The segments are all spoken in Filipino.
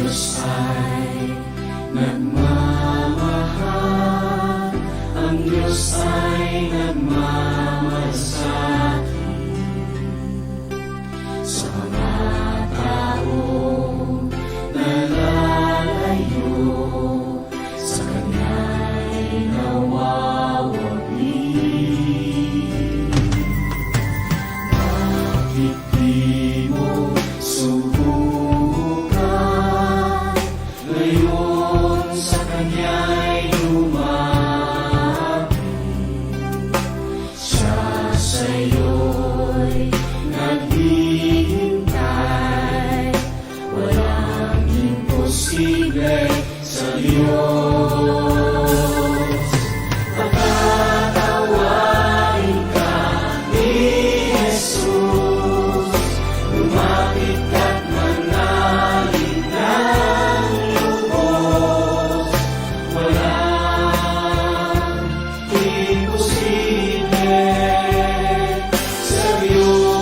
Diyos ay nagmamahal, ang Diyos ay nagmamalasakit sa mga taong nalalayo, sa Kanya'y nawawagli. Bakit di mo subukan ngayon sa Kanya'y lumapit? Siya sa'yo'y naghihintay, walang imposible sa Diyos. Patatawain ka ni Jesus, lumapit ka't manalin ng lubos, walang imposible sa Diyos.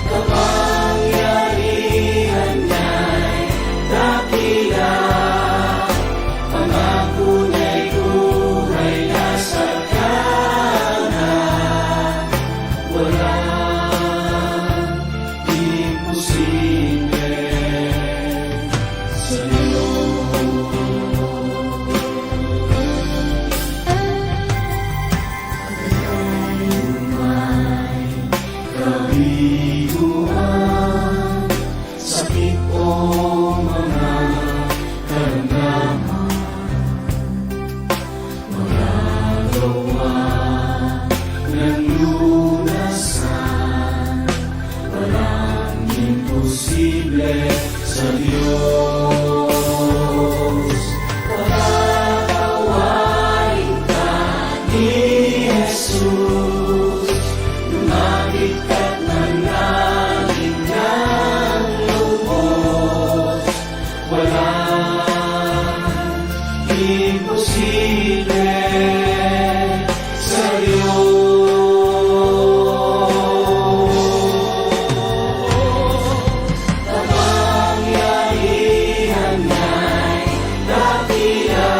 Kapangyarihan niya'y dakila, pangako niya'y buhay na sagana, walang imposible sa Diyos. Kabiguan, sakit o mga karamdaman, magagawa ng lunasan, walang imposible sa Diyos. Patatawain ka ni Jesus, lumapit ka't manalin ng lubos, walang imposible sa Diyos. Kapangyarihan niya'y dakila,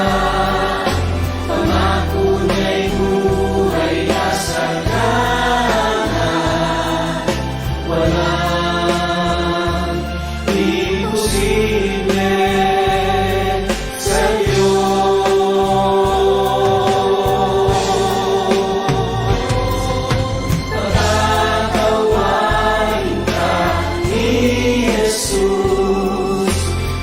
pangako niya'y buhay na sagana, walang imposible sa Diyos. Patatawain ka ni Jesus,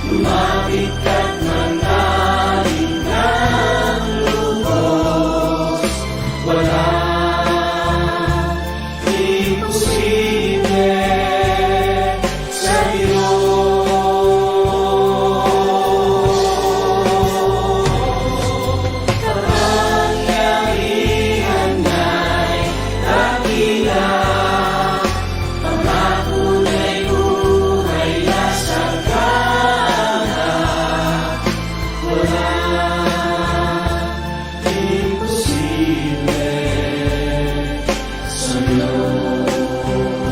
lumapit ka't manalin ng lubos, walang imposible sa Diyos. Kapangyarihan niya'y dakila, pangako niya'y buhay na sagana, walang imposible sa Diyos.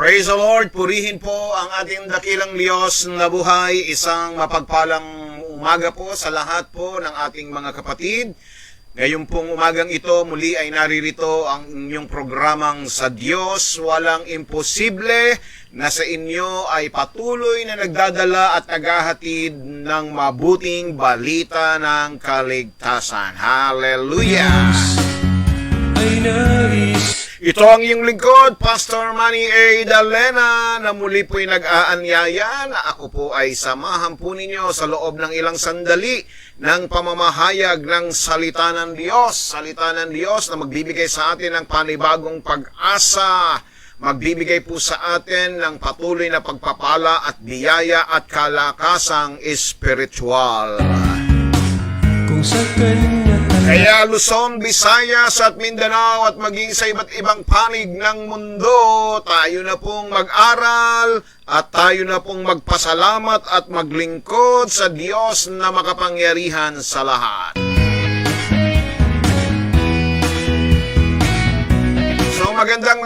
Praise the Lord, purihin po ang ating dakilang Diyos na buhay. Isang mapagpalang umaga po sa lahat po ng ating mga kapatid. Ngayon pong umagang ito, muli ay naririto ang inyong programang Sa Diyos Walang Imposible, na sa inyo ay patuloy na nagdadala at naghahatid ng mabuting balita ng kaligtasan. Hallelujah! Ito ang iyong lingkod, Pastor Manny A. Dalena, na muli po'y nag-aanyaya na ako po ay samahan po ninyo sa loob ng ilang sandali ng pamamahayag ng salita ng Diyos. Salita ng Diyos na magbibigay sa atin ng panibagong pag-asa, magbibigay po sa atin ng patuloy na pagpapala at biyaya at kalakasang espiritual. Kaya Luzon, Visayas at Mindanao at maging sa iba't ibang panig ng mundo, tayo na pong mag-aral at tayo na pong magpasalamat at maglingkod sa Diyos na makapangyarihan sa lahat. So magandang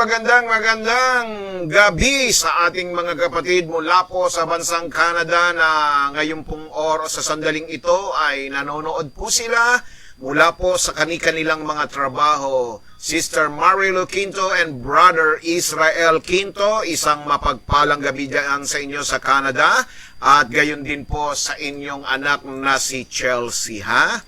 gabi sa ating mga kapatid mula po sa bansang Canada na ngayon pong oras sa sandaling ito ay nanonood po sila mula po sa kanilang mga trabaho. Sister Marilu Quinto and Brother Israel Quinto, isang mapagpalang gabi dyan sa inyo sa Canada at gayon din po sa inyong anak na si Chelsea, ha?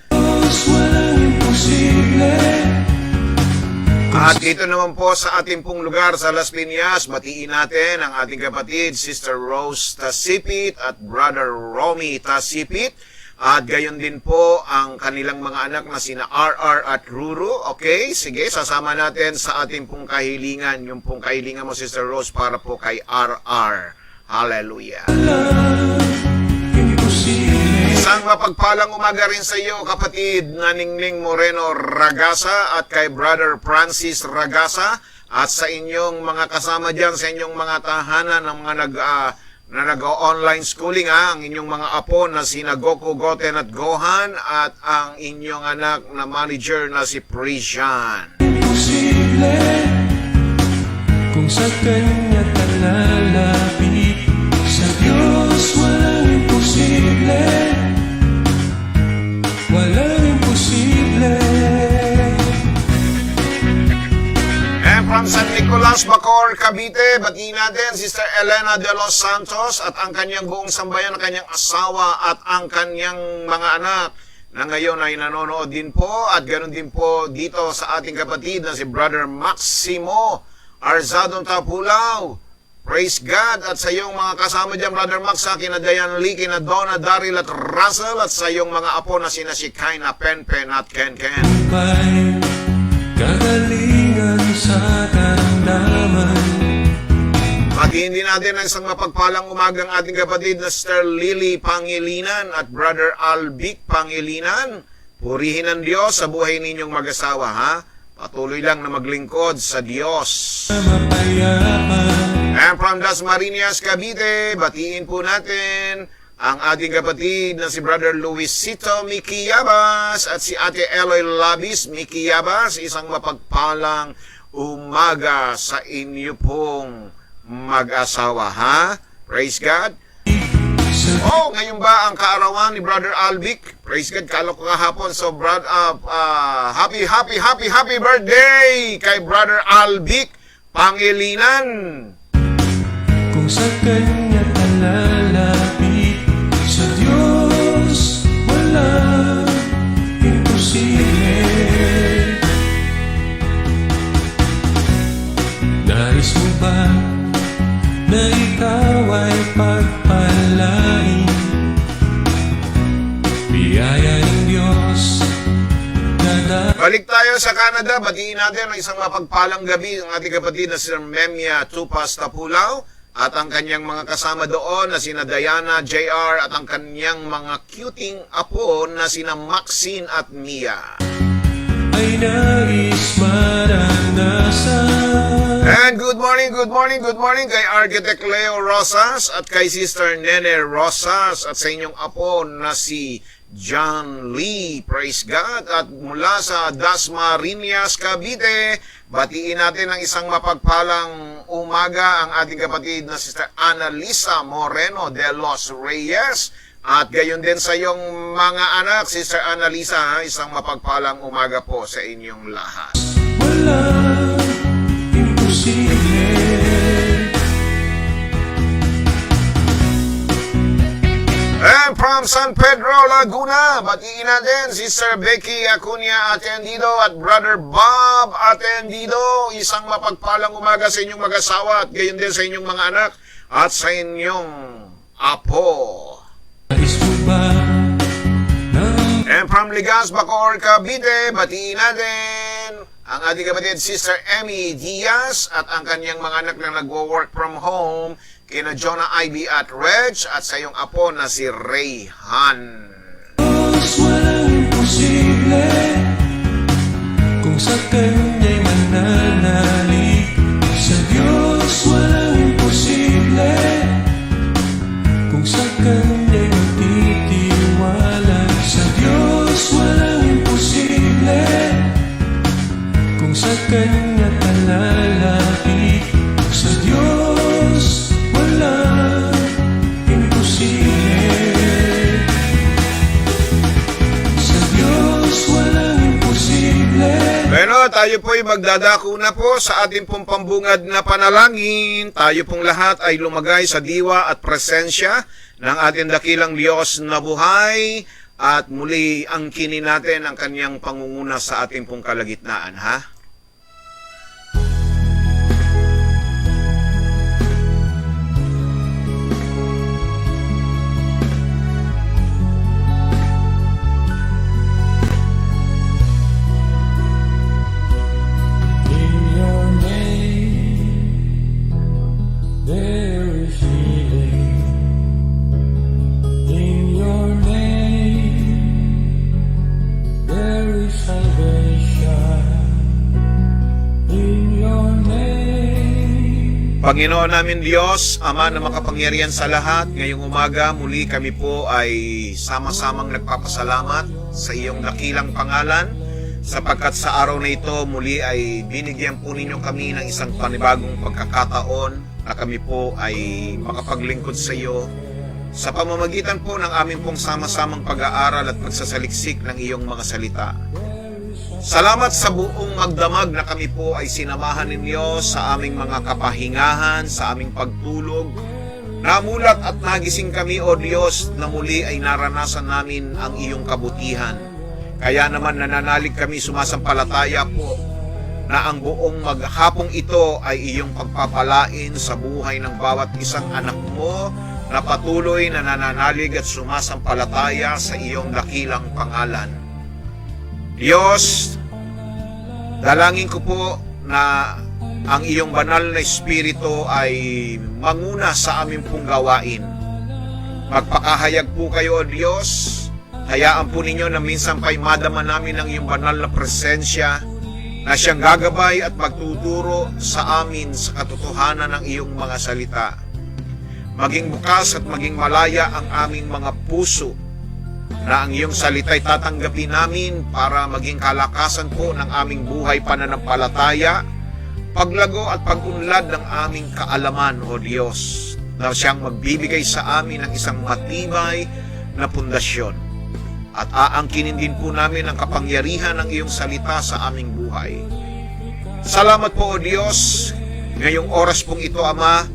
At dito naman po sa ating pong lugar sa Las Piñas, batiin natin ang ating kapatid, Sister Rose Tasipit at Brother Romy Tasipit. At gayon din po ang kanilang mga anak na sina RR at Ruru. Okay, sige, sasama natin sa ating pong kahilingan. Yung pong kahilingan mo, Sister Rose, para po kay RR. Hallelujah. Isang mapagpalang umaga rin sa iyo, kapatid na Ningning Moreno Ragasa at kay Brother Francis Ragasa at sa inyong mga kasama dyan, sa inyong mga tahanan ng mga nag-online schooling, ang inyong mga apo na sina Goku, Goten at Gohan at ang inyong anak na manager na si Prisian. Kung sa kanya talalapit, sa Diyos walang imposible. Walang imposible. And from San Nicolas, Bacoor, Cavite, batiin natin Sister Elena de los Santos at ang kanyang buong sambayan, ang kanyang asawa at ang kanyang mga anak na ngayon ay nanonood din po. At ganoon din po dito sa ating kapatid na si Brother Maximo Arzadon Tapulaw. Praise God. At sa iyong mga kasama dyan, Brother Max, sa kina Diane Lee, kina Donna, Daryl at Russell, at sa iyong mga apo na sina si Kain na Pen at Ken. May kagalingan sa karamdaman. Matiin din natin ang isang mapagpalang umagang ating kapatid na Sister Lily Pangilinan at Brother Albic Pangilinan. Purihin ang Diyos sa buhay ninyong mag-asawa, ha? Patuloy lang na maglingkod sa Diyos. And from Dasmariñas, Cavite, batiin po natin ang ating kapatid na si Brother Luisito Mikiyabas at si Ate Eloy Labis Mikiyabas. Isang mapagpalang umaga sa inyo pong mag-asawa, ha? Praise God. Oh, ngayon ba ang kaarawan ni Brother Albic? Praise God, kala ko kahapon. So, happy birthday kay Brother Albic Pangilinan. Kung sa kanya talalapit, sa Diyos walang imposible. Nais mo ba na ikaw ay pagpalain? Biyaya ng Diyos. Balik tayo sa Canada, batiin natin ang isang mapagpalang gabi ang ating kapatid na si Memia Tupas Tapulaw at ang kanyang mga kasama doon na sina Diana, JR at ang kanyang mga cuting apo na sina Maxine at Mia. Ay nais maranasan. And good morning kay Architect Leo Rosas at kay Sister Nene Rosas at sa inyong apo na si John Lee. Praise God. At mula sa Dasmariñas, Cavite, batiin natin ang isang mapagpalang umaga ang ating kapatid na Sister Annalisa Moreno de los Reyes. At gayon din sa iyong mga anak, Sister Annalisa, isang mapagpalang umaga po sa inyong lahat. Walang imposible. And from San Pedro, Laguna, batiin natin Sister Becky Acuña Atendido at Brother Bob Atendido. Isang mapagpalang umaga sa inyong mag-asawa at gayon din sa inyong mga anak at sa inyong apo. Nais mo ba ng And from Ligas, Bacoor, Cavite, batiin natin ang ating kapatid Sister Emmy Diaz at ang kanyang mga anak na nagwo-work from home, kina Jonah Ivy at Reg at sa iyong apo na si Rayhan. Diyos walang imposible kung sa Kanya'y mananalig. Sa Diyos walang imposible kung sa Kanya'y magtitiwala. Sa Diyos walang imposible kung sa Kanya talalapit. Sa Diyos walang imposible. Sa Diyos walang imposible. Pero tayo po'y magdadako na po sa ating pong pambungad na panalangin. Tayo pong lahat ay lumagay sa diwa at presensya ng ating dakilang Diyos na buhay. At muli angkinin natin ang kanyang pangunguna sa ating pong kalagitnaan, ha? In your name there is healing. In your name there is salvation. In your name. Panginoon namin Diyos, Ama na makapangyarihan sa lahat, ngayong umaga muli kami po ay sama-samang nagpapasalamat sa iyong dakilang pangalan, sapagkat sa araw na ito muli ay binigyan po ninyo kami ng isang panibagong pagkakataon na kami po ay makapaglingkod sa iyo sa pamamagitan po ng aming pong sama-samang pag-aaral at pagsasaliksik ng iyong mga salita. Salamat sa buong magdamag na kami po ay sinamahan ninyo sa aming mga kapahingahan, sa aming pagtulog. Namulat at nagising kami, O Diyos, na muli ay naranasan namin ang iyong kabutihan. Kaya naman nananalig kami, sumasampalataya po, na ang buong maghapong ito ay iyong pagpapalain sa buhay ng bawat isang anak mo na patuloy na nananalig at sumasampalataya sa iyong dakilang pangalan. Diyos, dalangin ko po na ang iyong banal na espiritu ay manguna sa aming pong gawain. Magpakahayag po kayo, O Diyos. Hayaan po ninyo na minsan pa'y madama namin ang iyong banal na presensya na siyang gagabay at magtuturo sa amin sa katotohanan ng iyong mga salita. Maging bukas at maging malaya ang aming mga puso na ang iyong salita'y tatanggapin namin para maging kalakasan po ng aming buhay pananampalataya, paglago at pagunlad ng aming kaalaman, O Diyos, na siyang magbibigay sa amin ng isang matibay na pundasyon. At aangkinin din po namin ang kapangyarihan ng iyong salita sa aming buhay. Salamat po, O Diyos. Ngayong oras pong ito, Ama,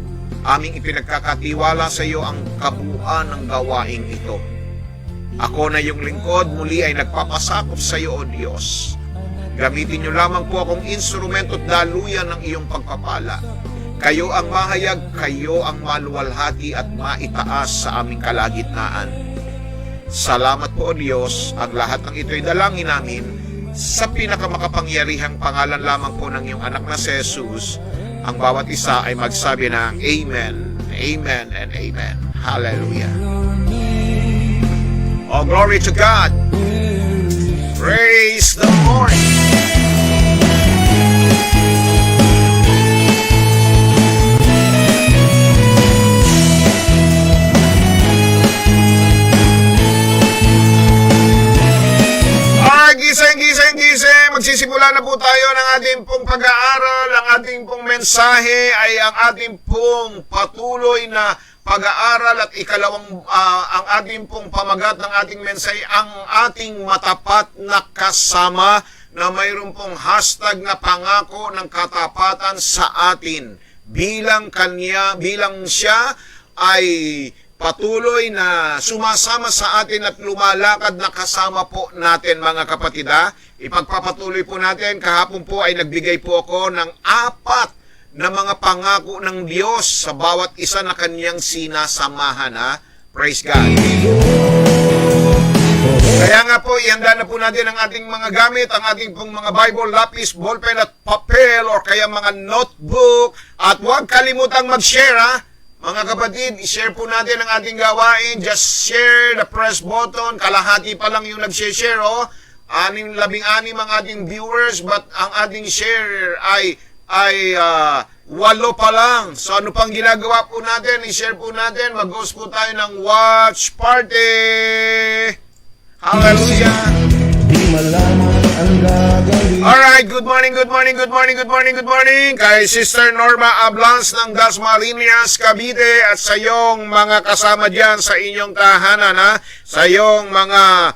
aming ipinagkakatiwala sa iyo ang kabuuan ng gawaing ito. Ako na iyong lingkod, muli ay nagpapasakop sa iyo, O Diyos. Gamitin niyo lamang po akong instrumento at daluyan ng iyong pagpapala. Kayo ang mahayag, kayo ang maluwalhati at maitaas sa aming kalagitnaan. Salamat po, O Diyos. Ang lahat ng ito'y dalangin namin sa pinakamakapangyarihang pangalan lamang po ng iyong anak na si Jesus. Ang bawat isa ay magsabi ng Amen, Amen, and Amen. Hallelujah. All glory to God. Praise the Lord. Gising. Magsisimula Magsimula na po tayo ng ating pong pag-aaral. Ang ating pong mensahe ay ang ating pong patuloy na pag-aaral at ang ating pong pamagat ng ating mensahe, ang ating matapat na kasama, na mayroon pong hashtag na pangako ng katapatan sa atin. Bilang siya ay patuloy na sumasama sa atin at lumalakad na kasama po natin, mga kapatid. Ipagpapatuloy po natin. Kahapon po ay nagbigay po ako ng 4 na mga pangako ng Diyos sa bawat isa na kanyang sinasamahan. Praise God. Kaya nga po, ihanda na po natin ang ating mga gamit, ang ating pong mga Bible, lapis, ballpen at papel, or kaya mga notebook. At huwag kalimutang mag-share, mga kapatid. I-share po natin ang ating gawain. Just share the press button. Kalahati pa lang yung nag-share, 16 ang ating viewers, but ang ating share ay 8 pa lang. So ano pang ginagawa po natin? I-share po natin. Mag-host po tayo ng watch party. Hallelujah. Di malaman ang gagawin. Alright, good morning kay Sister Norma Ablans ng Dasmariñas, Cavite, at sa iyong mga kasama dyan sa inyong tahanan, sa iyong mga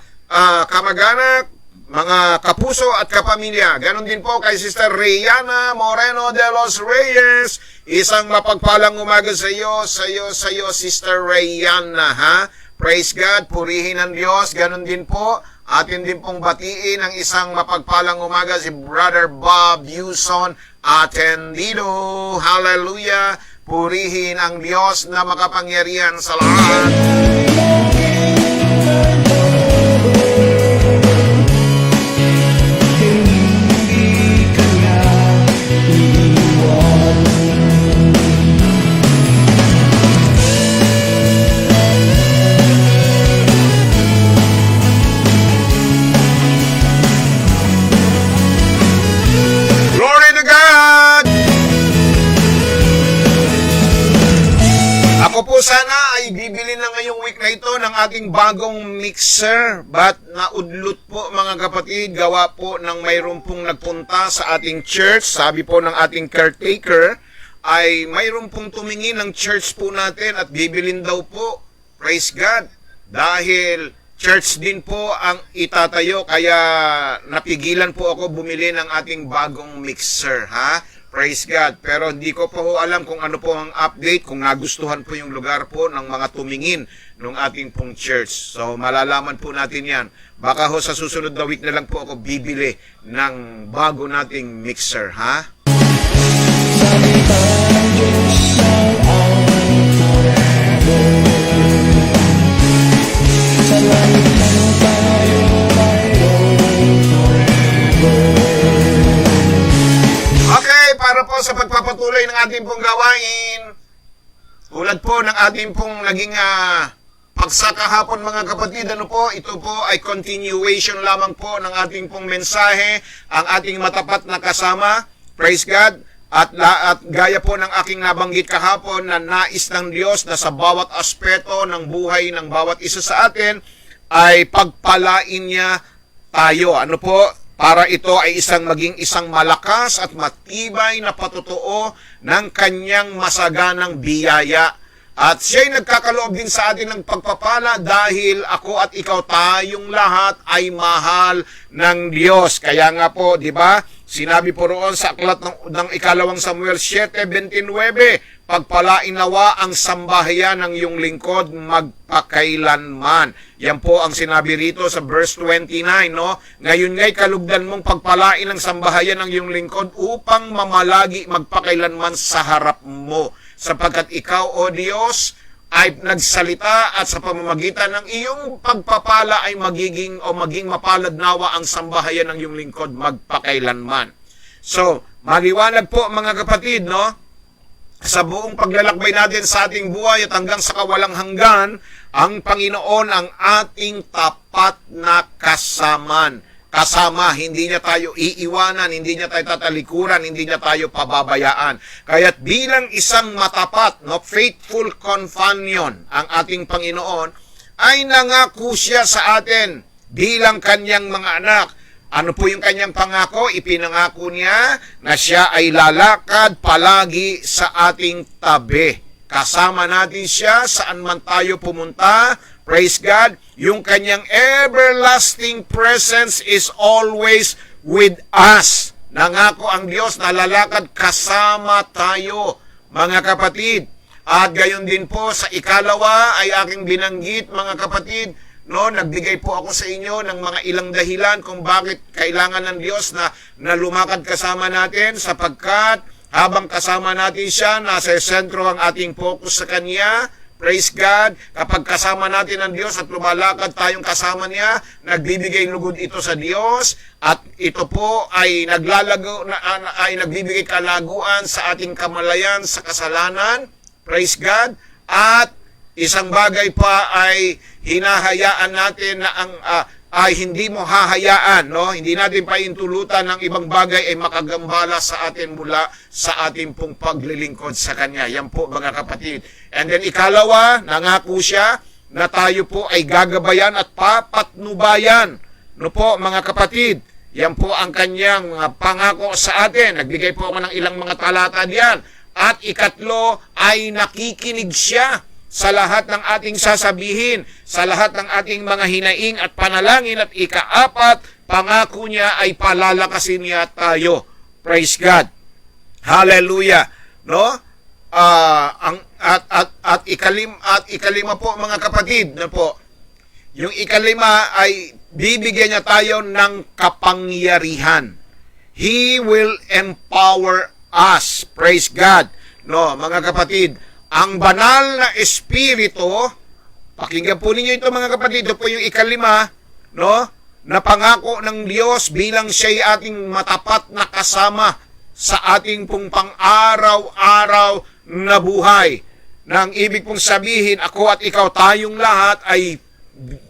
kamag-anak, mga kapuso at kapamilya. Ganon din po kay Sister Reyana Moreno de los Reyes. Isang mapagpalang umaga sa iyo, Sister Reyana, Praise God, purihin ang Diyos. Ganon din po, atin din pong batiin ang isang mapagpalang umaga si Brother Bob Yuson Atendido. Hallelujah, purihin ang Diyos na makapangyarihan sa lahat. Ako po sana ay bibili na ngayong week na ito ng ating bagong mixer, but naudlot po, mga kapatid, gawa po ng mayroon pong nagpunta sa ating church. Sabi po ng ating caretaker ay mayroon pong tumingin ng church po natin at bibilin daw po. Praise God. Dahil church din po ang itatayo, kaya napigilan po ako bumili ng ating bagong mixer, Praise God. Pero hindi ko po alam kung ano po ang update, kung nagustuhan po yung lugar po ng mga tumingin ng ating pong church. So, malalaman po natin yan. Baka sa susunod na week na lang po ako bibili ng bago nating mixer, Para po sa pagpapatuloy ng ating pong gawain, tulad po ng ating pong naging pagsakahapon, mga kapatid, ito po ay continuation lamang po ng ating pong mensahe, ang ating matapat na kasama. Praise God. At gaya po ng aking nabanggit kahapon, na nais ng Diyos na sa bawat aspeto ng buhay ng bawat isa sa atin ay pagpalain niya tayo. Para ito ay maging isang malakas at matibay na patutuo ng kanyang masaganang biyaya. At siya'y nagkakaloob din sa atin ng pagpapala dahil ako at ikaw, tayong lahat ay mahal ng Diyos. Kaya nga po, di ba, sinabi po roon sa aklat ng 2 Samuel 7:29, pagpalain nawa ang sambahayan ng iyong lingkod magpakailanman. Yan po ang sinabi rito sa verse 29, Ngayon nga'y kalugdan mong pagpalain ang sambahayan ng iyong lingkod upang mamalagi magpakailanman sa harap mo. Sapagkat ikaw, O Diyos, ay nagsalita at sa pamamagitan ng iyong pagpapala ay maging mapalad nawa ang sambahayan ng iyong lingkod magpakailanman. So, maliwanag po, mga kapatid, sa buong paglalakbay natin sa ating buhay at hanggang sa kawalang hanggan, ang Panginoon ang ating tapat na kasama. Hindi niya tayo iiwanan, hindi niya tayo tatalikuran, hindi niya tayo pababayaan. Kaya't bilang isang matapat, faithful companion, ang ating Panginoon, ay nangako siya sa atin bilang kanyang mga anak. Ano po yung kanyang pangako? Ipinangako niya na siya ay lalakad palagi sa ating tabi. Kasama natin siya saan man tayo pumunta. Praise God. Yung kanyang everlasting presence is always with us. Nangako ang Diyos na lalakad kasama tayo, mga kapatid. At gayon din po sa ikalawa ay aking binanggit, mga kapatid, no, nagbigay po ako sa inyo ng mga ilang dahilan kung bakit kailangan ng Diyos na lumakad kasama natin, sapagkat habang kasama natin siya, nasa sentro ang ating focus sa Kanya. Praise God. Kapag kasama natin ang Diyos at lumalakad tayong kasama niya, nagbibigay lugod ito sa Diyos, at ito po ay nagbibigay kalaguan sa ating kamalayan sa kasalanan. Praise God. At isang bagay pa ay hinahayaan natin na ay hindi mo hahayaan, no? Hindi natin paintulutan ng ibang bagay ay makagambala sa atin mula sa ating pong paglilingkod sa Kanya. Yan po, mga kapatid. And then ikalawa, nangako siya na tayo po ay gagabayan at papatnubayan. No po, mga kapatid, yan po ang Kanyang pangako sa atin. Nagbigay po ako ng ilang mga talata diyan. At ikatlo ay nakikinig siya sa lahat ng ating sasabihin, sa lahat ng ating mga hinaing at panalangin. At ikaapat, pangako niya ay palalakasin niya tayo. Praise God. Hallelujah. No? Ikalima po, mga kapatid, no po. Yung ikalima ay bibigyan niya tayo ng kapangyarihan. He will empower us. Praise God. No, mga kapatid, ang banal na espiritu, pakinggan po ninyo ito, mga kapatid, ito po yung ikalima, no, na pangako ng Diyos bilang siya'y ating matapat na kasama sa ating pong pang-araw-araw na buhay. Nang ibig pong sabihin, ako at ikaw, tayong lahat ay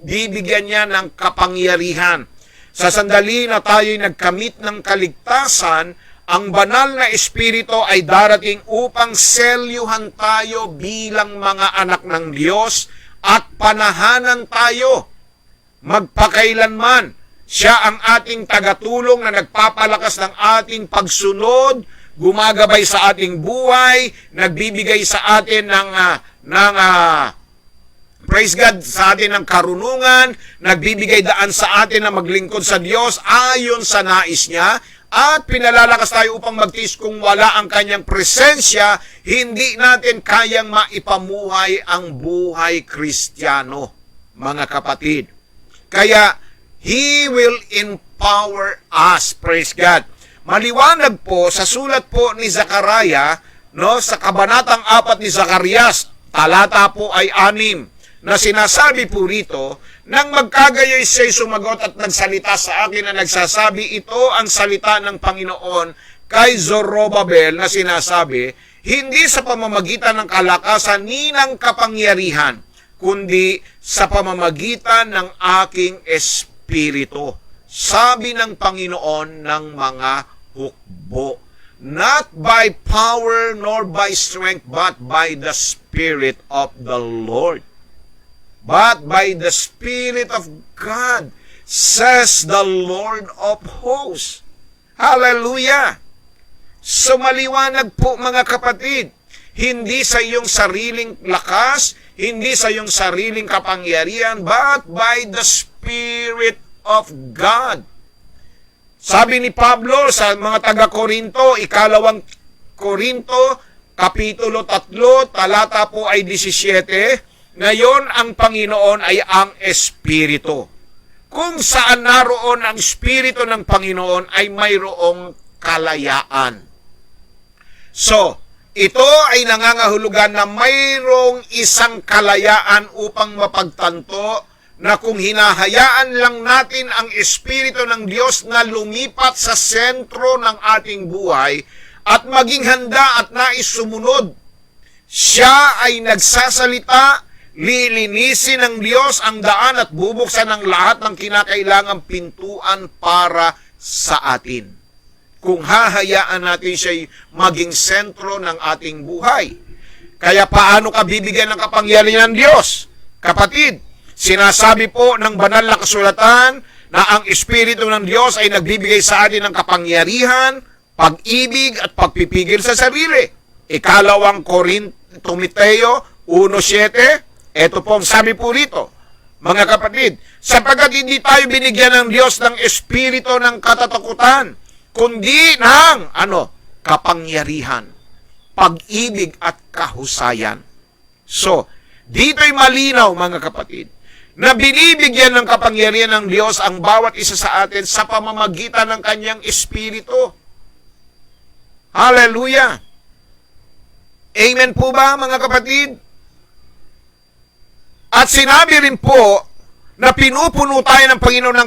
bibigyan niya ng kapangyarihan. Sa sandali na tayo'y nagkamit ng kaligtasan, ang banal na espiritu ay darating upang selyuhan tayo bilang mga anak ng Diyos at panahanan tayo magpakailanman. Siya ang ating tagatulong na nagpapalakas ng ating pagsunod, gumagabay sa ating buhay, nagbibigay sa atin praise God, sa atin ng karunungan, nagbibigay daan sa atin na maglingkod sa Diyos ayon sa nais niya. At pinalalakas tayo upang magtiis kung wala ang Kanyang presensya, hindi natin kayang maipamuhay ang buhay Kristiyano, mga kapatid. Kaya, He will empower us. Praise God. Maliwanag po sa sulat po ni Zachariah, no, sa kabanatang 4 ni Zacarias, talata po ay 6, na sinasabi po rito, nang magkagayoy siya'y sumagot at nagsalita sa akin na nagsasabi, ito ang salita ng Panginoon kay Zorobabel na sinasabi, hindi sa pamamagitan ng kalakasan ni ng kapangyarihan, kundi sa pamamagitan ng aking espiritu. Sabi ng Panginoon ng mga hukbo, not by power nor by strength, but by the Spirit of the Lord. But by the Spirit of God, says the Lord of hosts. Hallelujah! So maliwanag po, mga kapatid, hindi sa iyong sariling lakas, hindi sa iyong sariling kapangyarihan, but by the Spirit of God. Sabi ni Pablo sa mga taga-Korinto, ikalawang Korinto, kapitulo 3, talata po ay 17, ngayon ang Panginoon ay ang Espiritu. Kung saan naroon ang Espiritu ng Panginoon ay mayroong kalayaan. So, ito ay nangangahulugan na mayroong isang kalayaan upang mapagtanto na kung hinahayaan lang natin ang Espiritu ng Diyos na lumipat sa sentro ng ating buhay at maging handa at nais sumunod, siya ay nagsasalita, lilinisin ng Diyos ang daan at bubuksan ng lahat ng kinakailangang pintuan para sa atin. Kung hahayaan natin siya'y maging sentro ng ating buhay. Kaya paano ka bibigyan ng kapangyarihan ng Diyos? Kapatid, sinasabi po ng banal na kasulatan na ang Espiritu ng Diyos ay nagbibigay sa atin ng kapangyarihan, pag-ibig at pagpipigil sa sarili. Ikalawang Timoteo 1:7, ito po ang sabi po rito, mga kapatid, sapagkat hindi tayo binigyan ng Diyos ng espiritu ng katatakutan, kundi ng kapangyarihan, pag-ibig at kahusayan. So, dito'y malinaw mga kapatid, na binibigyan ng kapangyarihan ng Diyos ang bawat isa sa atin sa pamamagitan ng kanyang espiritu. Hallelujah! Amen po ba mga kapatid? At sinabi rin po na pinupuno tayo ng Panginoon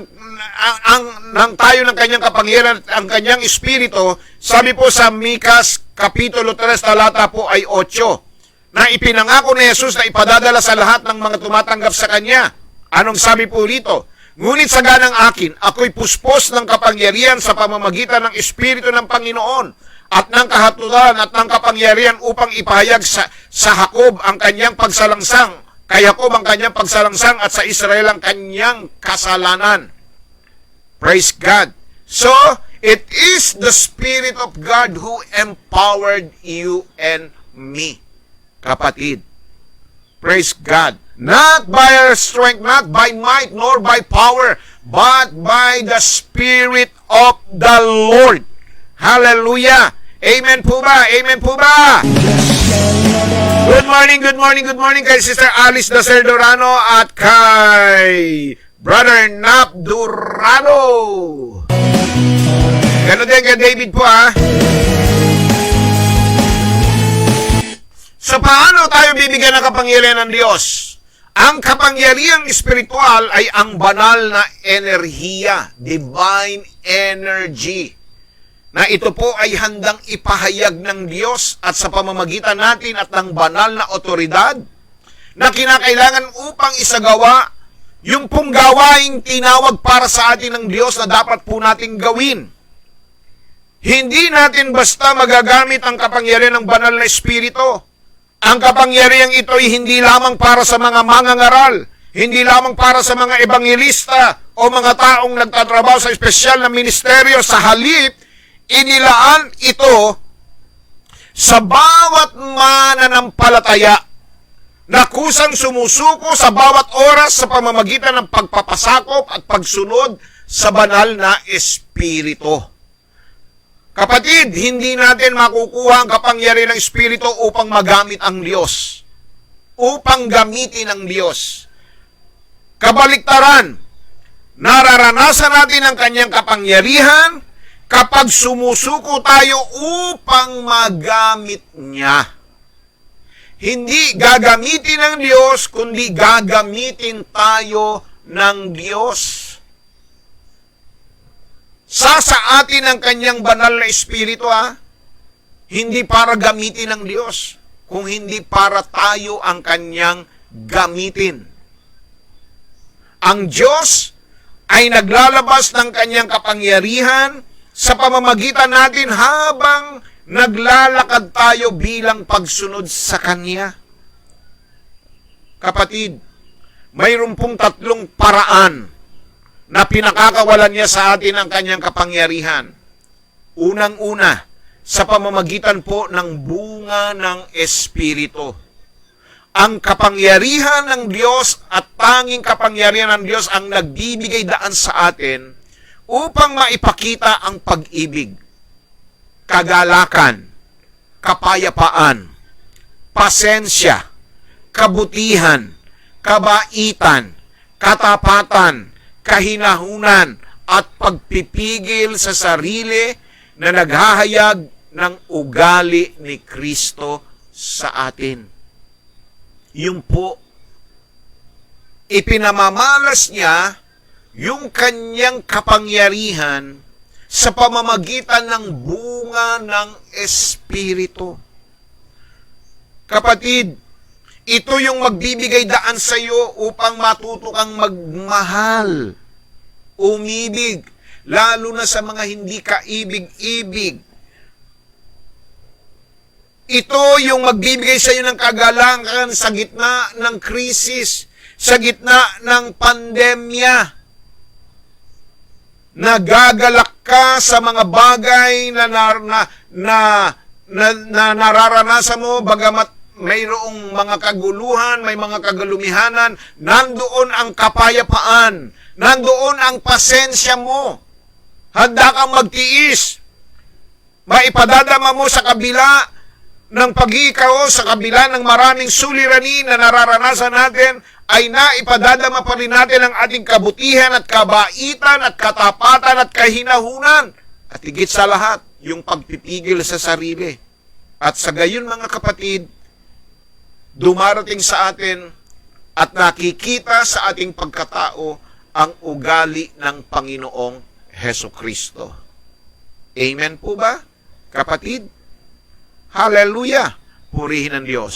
ng tayo ng kanyang kapangyarihan at ang kanyang espiritu. Sabi po sa Mikas Kapitulo 3 talata po ay 8, na ipinangako ni Jesus na ipadadala sa lahat ng mga tumatanggap sa kanya. Anong sabi po rito? Ngunit sa ganang akin, ako'y puspos ng kapangyarihan sa pamamagitan ng espiritu ng Panginoon at ng kahatulan at ng kapangyarihan upang ipahayag sa Jacob ang kanyang pagsalangsang, kay Jacob ang kanyang pagsalangsang at sa Israel ang kanyang kasalanan. Praise God. So, it is the Spirit of God who empowered you and me, kapatid. Praise God. Not by our strength, not by might, nor by power, but by the Spirit of the Lord. Hallelujah. Amen po ba? Amen po ba? Good morning kay Sister Alice Dacer Durano at kay Brother Nap Durano. Gano'n din kay David po So paano tayo bibigyan ng kapangyarihan ng Diyos? Ang kapangyarihang espiritual ay ang banal na enerhiya, divine energy, na ito po ay handang ipahayag ng Diyos at sa pamamagitan natin at ng banal na otoridad na kinakailangan upang isagawa yung pong gawaing tinawag para sa atin ng Diyos na dapat po nating gawin. Hindi natin basta magagamit ang kapangyarihan ng banal na espiritu. Ang kapangyarihang ito ay hindi lamang para sa mga mangangaral, hindi lamang para sa mga ebanghelista o mga taong nagtatrabaho sa espesyal na ministeryo. Sa halip, inilaan ito sa bawat mananampalataya na kusang sumusuko sa bawat oras sa pamamagitan ng pagpapasakop at pagsunod sa banal na espiritu. Kapatid, hindi natin makukuha ang kapangyarihan ng espiritu upang magamit ang Diyos, upang gamitin ang Diyos. Kabaliktaran, nararanasan natin ang kanyang kapangyarihan kapag sumusuko tayo upang magamit niya. Hindi gagamitin ng Diyos, kundi gagamitin tayo ng Diyos. Sa atin ang kanyang banal na espiritu, hindi para gamitin ng Diyos, kung hindi para tayo ang kanyang gamitin. Ang Diyos ay naglalabas ng kanyang kapangyarihan sa pamamagitan natin habang naglalakad tayo bilang pagsunod sa Kanya. Kapatid, mayroon pong 3 paraan na pinakakawalan niya sa atin ang kanyang kapangyarihan. Unang-una, sa pamamagitan po ng bunga ng Espiritu. Ang kapangyarihan ng Diyos at tanging kapangyarihan ng Diyos ang nagbibigay daan sa atin upang maipakita ang pag-ibig, kagalakan, kapayapaan, pasensya, kabutihan, kabaitan, katapatan, kahinahunan, at pagpipigil sa sarili na naghahayag ng ugali ni Kristo sa atin. Yung po, ipinamamalas niya yung kanyang kapangyarihan sa pamamagitan ng bunga ng Espiritu. Kapatid, ito yung magbibigay daan sa iyo upang matuto kang magmahal, umibig, lalo na sa mga hindi kaibig-ibig. Ito yung magbibigay sa iyo ng kagalangan sa gitna ng krisis, sa gitna ng pandemya. Nagagalak ka sa mga bagay na nararanasan mo, bagamat mayroong mga kaguluhan, may mga kagalumihanan, nandoon ang kapayapaan, nandoon ang pasensya mo. Handa kang magtiis. Maipadadama mo sa kabila ng pag-iikaw, sa kabila ng maraming suliranin na nararanasan natin, ay naipadadama pa rin natin ang ating kabutihan at kabaitan at katapatan at kahinahunan. At higit sa lahat, yung pagpipigil sa sarili. At sa gayon, mga kapatid, dumarating sa atin at nakikita sa ating pagkatao ang ugali ng Panginoong Hesukristo. Amen po ba, kapatid? Hallelujah! Purihin ang Diyos.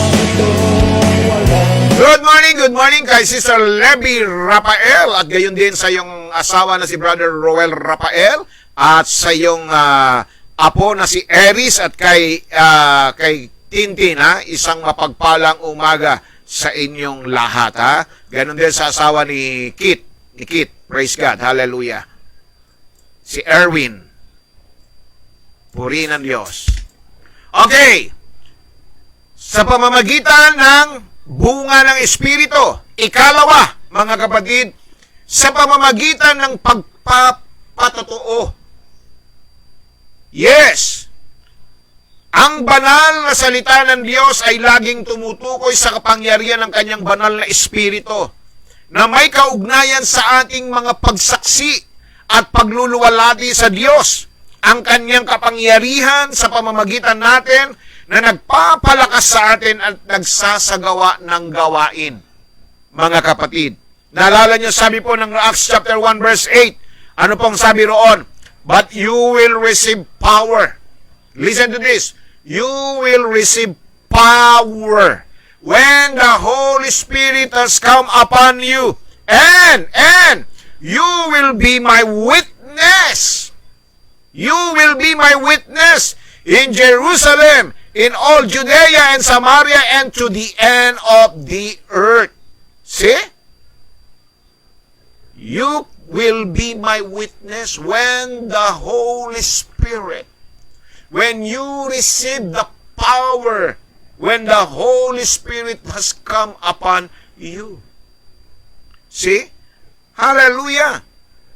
Good morning kay Sister Levy Rafael at gayon din sa iyong asawa na si Brother Roel Rafael at sa iyong apo na si Eris at kay Tintin, ha? Isang mapagpalang umaga sa inyong lahat, ha? Ganon din sa asawa ni Kit. Praise God. Hallelujah. Si Erwin. Purihin ang Diyos. Okay. Sa pamamagitan ng bunga ng Espiritu, ikalawa, mga kapatid, sa pamamagitan ng pagpapatotoo. Yes. Ang banal na salita ng Diyos ay laging tumutukoy sa kapangyarihan ng kanyang banal na Espiritu na may kaugnayan sa ating mga pagsaksi at pagluluwalhati sa Diyos. Ang kanyang kapangyarihan sa pamamagitan natin na nagpapalakas sa atin at nagsasagawa ng gawain. Mga kapatid, naalala niyo sabi po ng Acts chapter 1 verse 8, ano pong sabi roon? But you will receive power. Listen to this. You will receive power when the Holy Spirit has come upon you, and you will be my witness. You will be my witness in Jerusalem, in all Judea and Samaria, and to the end of the earth. See? You will be my witness when the Holy Spirit, when you receive the power, when the Holy Spirit has come upon you. See? Hallelujah!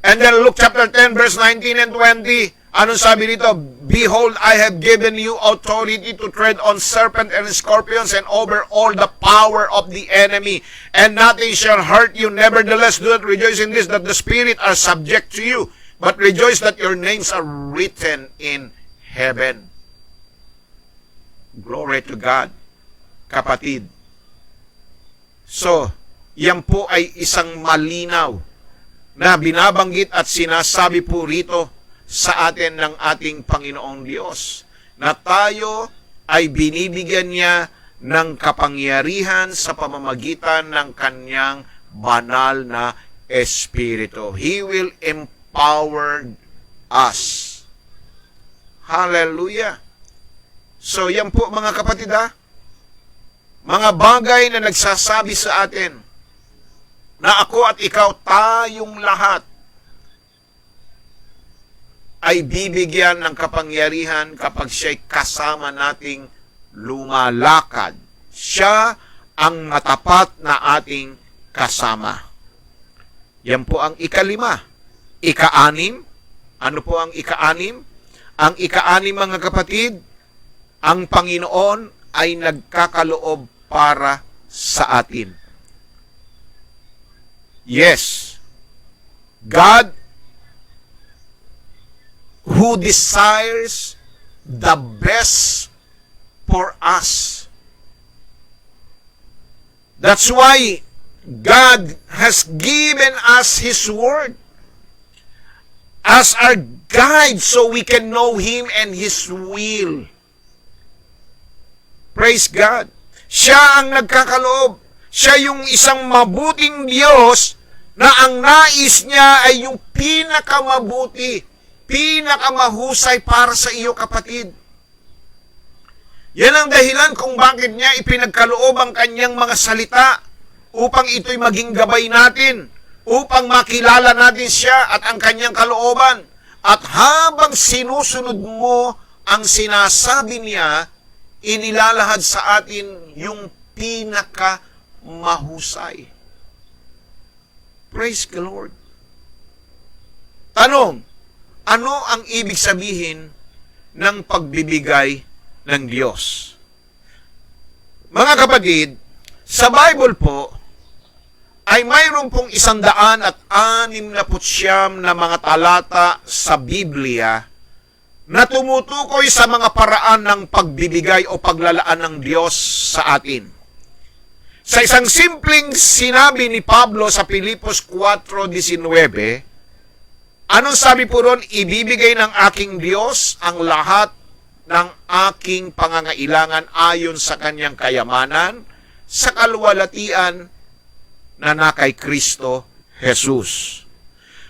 And then Luke chapter 10 verse 19 and 20, anong sabi dito? Behold, I have given you authority to tread on serpent and scorpions and over all the power of the enemy, and nothing shall hurt you. Nevertheless, do not rejoice in this, that the Spirit are subject to you, but rejoice that your names are written in heaven. Glory to God, kapatid. So, yan po ay isang malinaw na binabanggit at sinasabi po rito sa atin ng ating Panginoong Diyos na tayo ay binibigyan niya ng kapangyarihan sa pamamagitan ng kanyang banal na Espiritu. He will empower us. Hallelujah! So, yan po mga kapatid, ha? Mga bagay na nagsasabi sa atin na ako at ikaw, tayong lahat, ay bibigyan ng kapangyarihan kapag siya'y kasama nating lumalakad. Siya ang matapat na ating kasama. Yan po ang ikalima. Ika-anim. Ano po ang ika-anim? Ang ika-anim, mga kapatid, ang Panginoon ay nagkakaloob para sa atin. Yes, God who desires the best for us. That's why God has given us His Word as our guide so we can know Him and His will. Praise God. Siya ang nagkakaloob. Siya yung isang mabuting Diyos na ang nais niya ay yung pinakamabuti, pinakamahusay para sa iyo, kapatid. Yan ang dahilan kung bakit niya ipinagkaloob ang kanyang mga salita upang ito'y maging gabay natin, upang makilala natin siya at ang kanyang kalooban. At habang sinusunod mo ang sinasabi niya, inilalahad sa atin yung pinakamahusay. Praise the Lord. Tanong, ano ang ibig sabihin ng pagbibigay ng Diyos? Mga kapatid, sa Bible po, ay mayroon pong 169 na mga talata sa Biblia na tumutukoy sa mga paraan ng pagbibigay o paglalaan ng Diyos sa atin. Sa isang simpleng sinabi ni Pablo sa Filipos 4:19, anong sabi po ron? Ibibigay ng aking Diyos ang lahat ng aking pangangailangan ayon sa kanyang kayamanan sa kaluwalhatian na kay Kristo Jesus.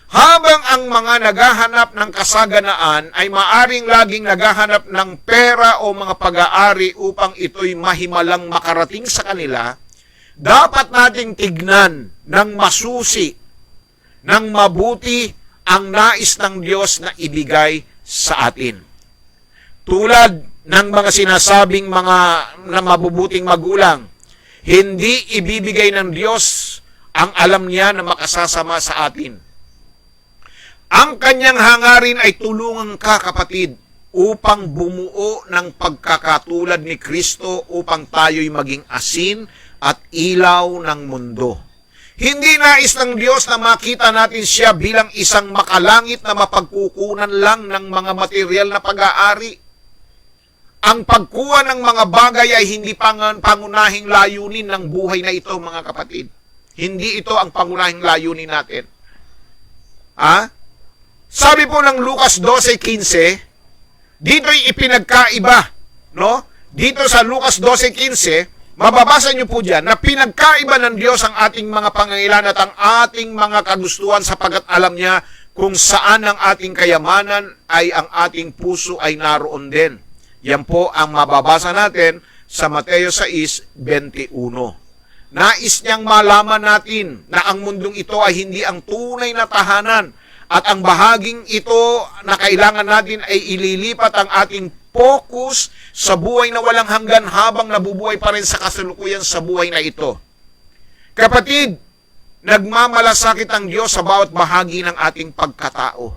Habang ang mga naghahanap ng kasaganaan ay maaring laging naghahanap ng pera o mga pag-aari upang ito'y mahimalang makarating sa kanila, dapat nating tignan ng masusi, ng mabuti ang nais ng Diyos na ibigay sa atin. Tulad ng mga sinasabing mga na mabubuting magulang, hindi ibibigay ng Diyos ang alam niya na makasasama sa atin. Ang kanyang hangarin ay tulungan ka, kapatid, upang bumuo ng pagkakatulad ni Kristo upang tayo'y maging asin at ilaw ng mundo. Hindi nais ng Diyos na makita natin siya bilang isang makalangit na mapagkukunan lang ng mga material na pag-aari. Ang pagkuha ng mga bagay ay hindi pangunahing layunin ng buhay na ito, mga kapatid. Hindi ito ang pangunahing layunin natin. Sabi po ng Lucas 12:15, dito'y ipinagkaiba, no? Dito sa Lucas 12:15, mababasa niyo po diyan na pinagkaiba ng Diyos ang ating mga pangangailangan at ang ating mga kagustuhan sapagkat alam niya kung saan ang ating kayamanan ay ang ating puso ay naroon din. Yan po ang mababasa natin sa Mateo 6:21. Nais niyang malaman natin na ang mundong ito ay hindi ang tunay na tahanan at ang bahaging ito na kailangan natin ay ililipat ang ating focus sa buhay na walang hanggan habang nabubuhay pa rin sa kasalukuyan sa buhay na ito. Kapatid, nagmamalasakit ang Diyos sa bawat bahagi ng ating pagkatao.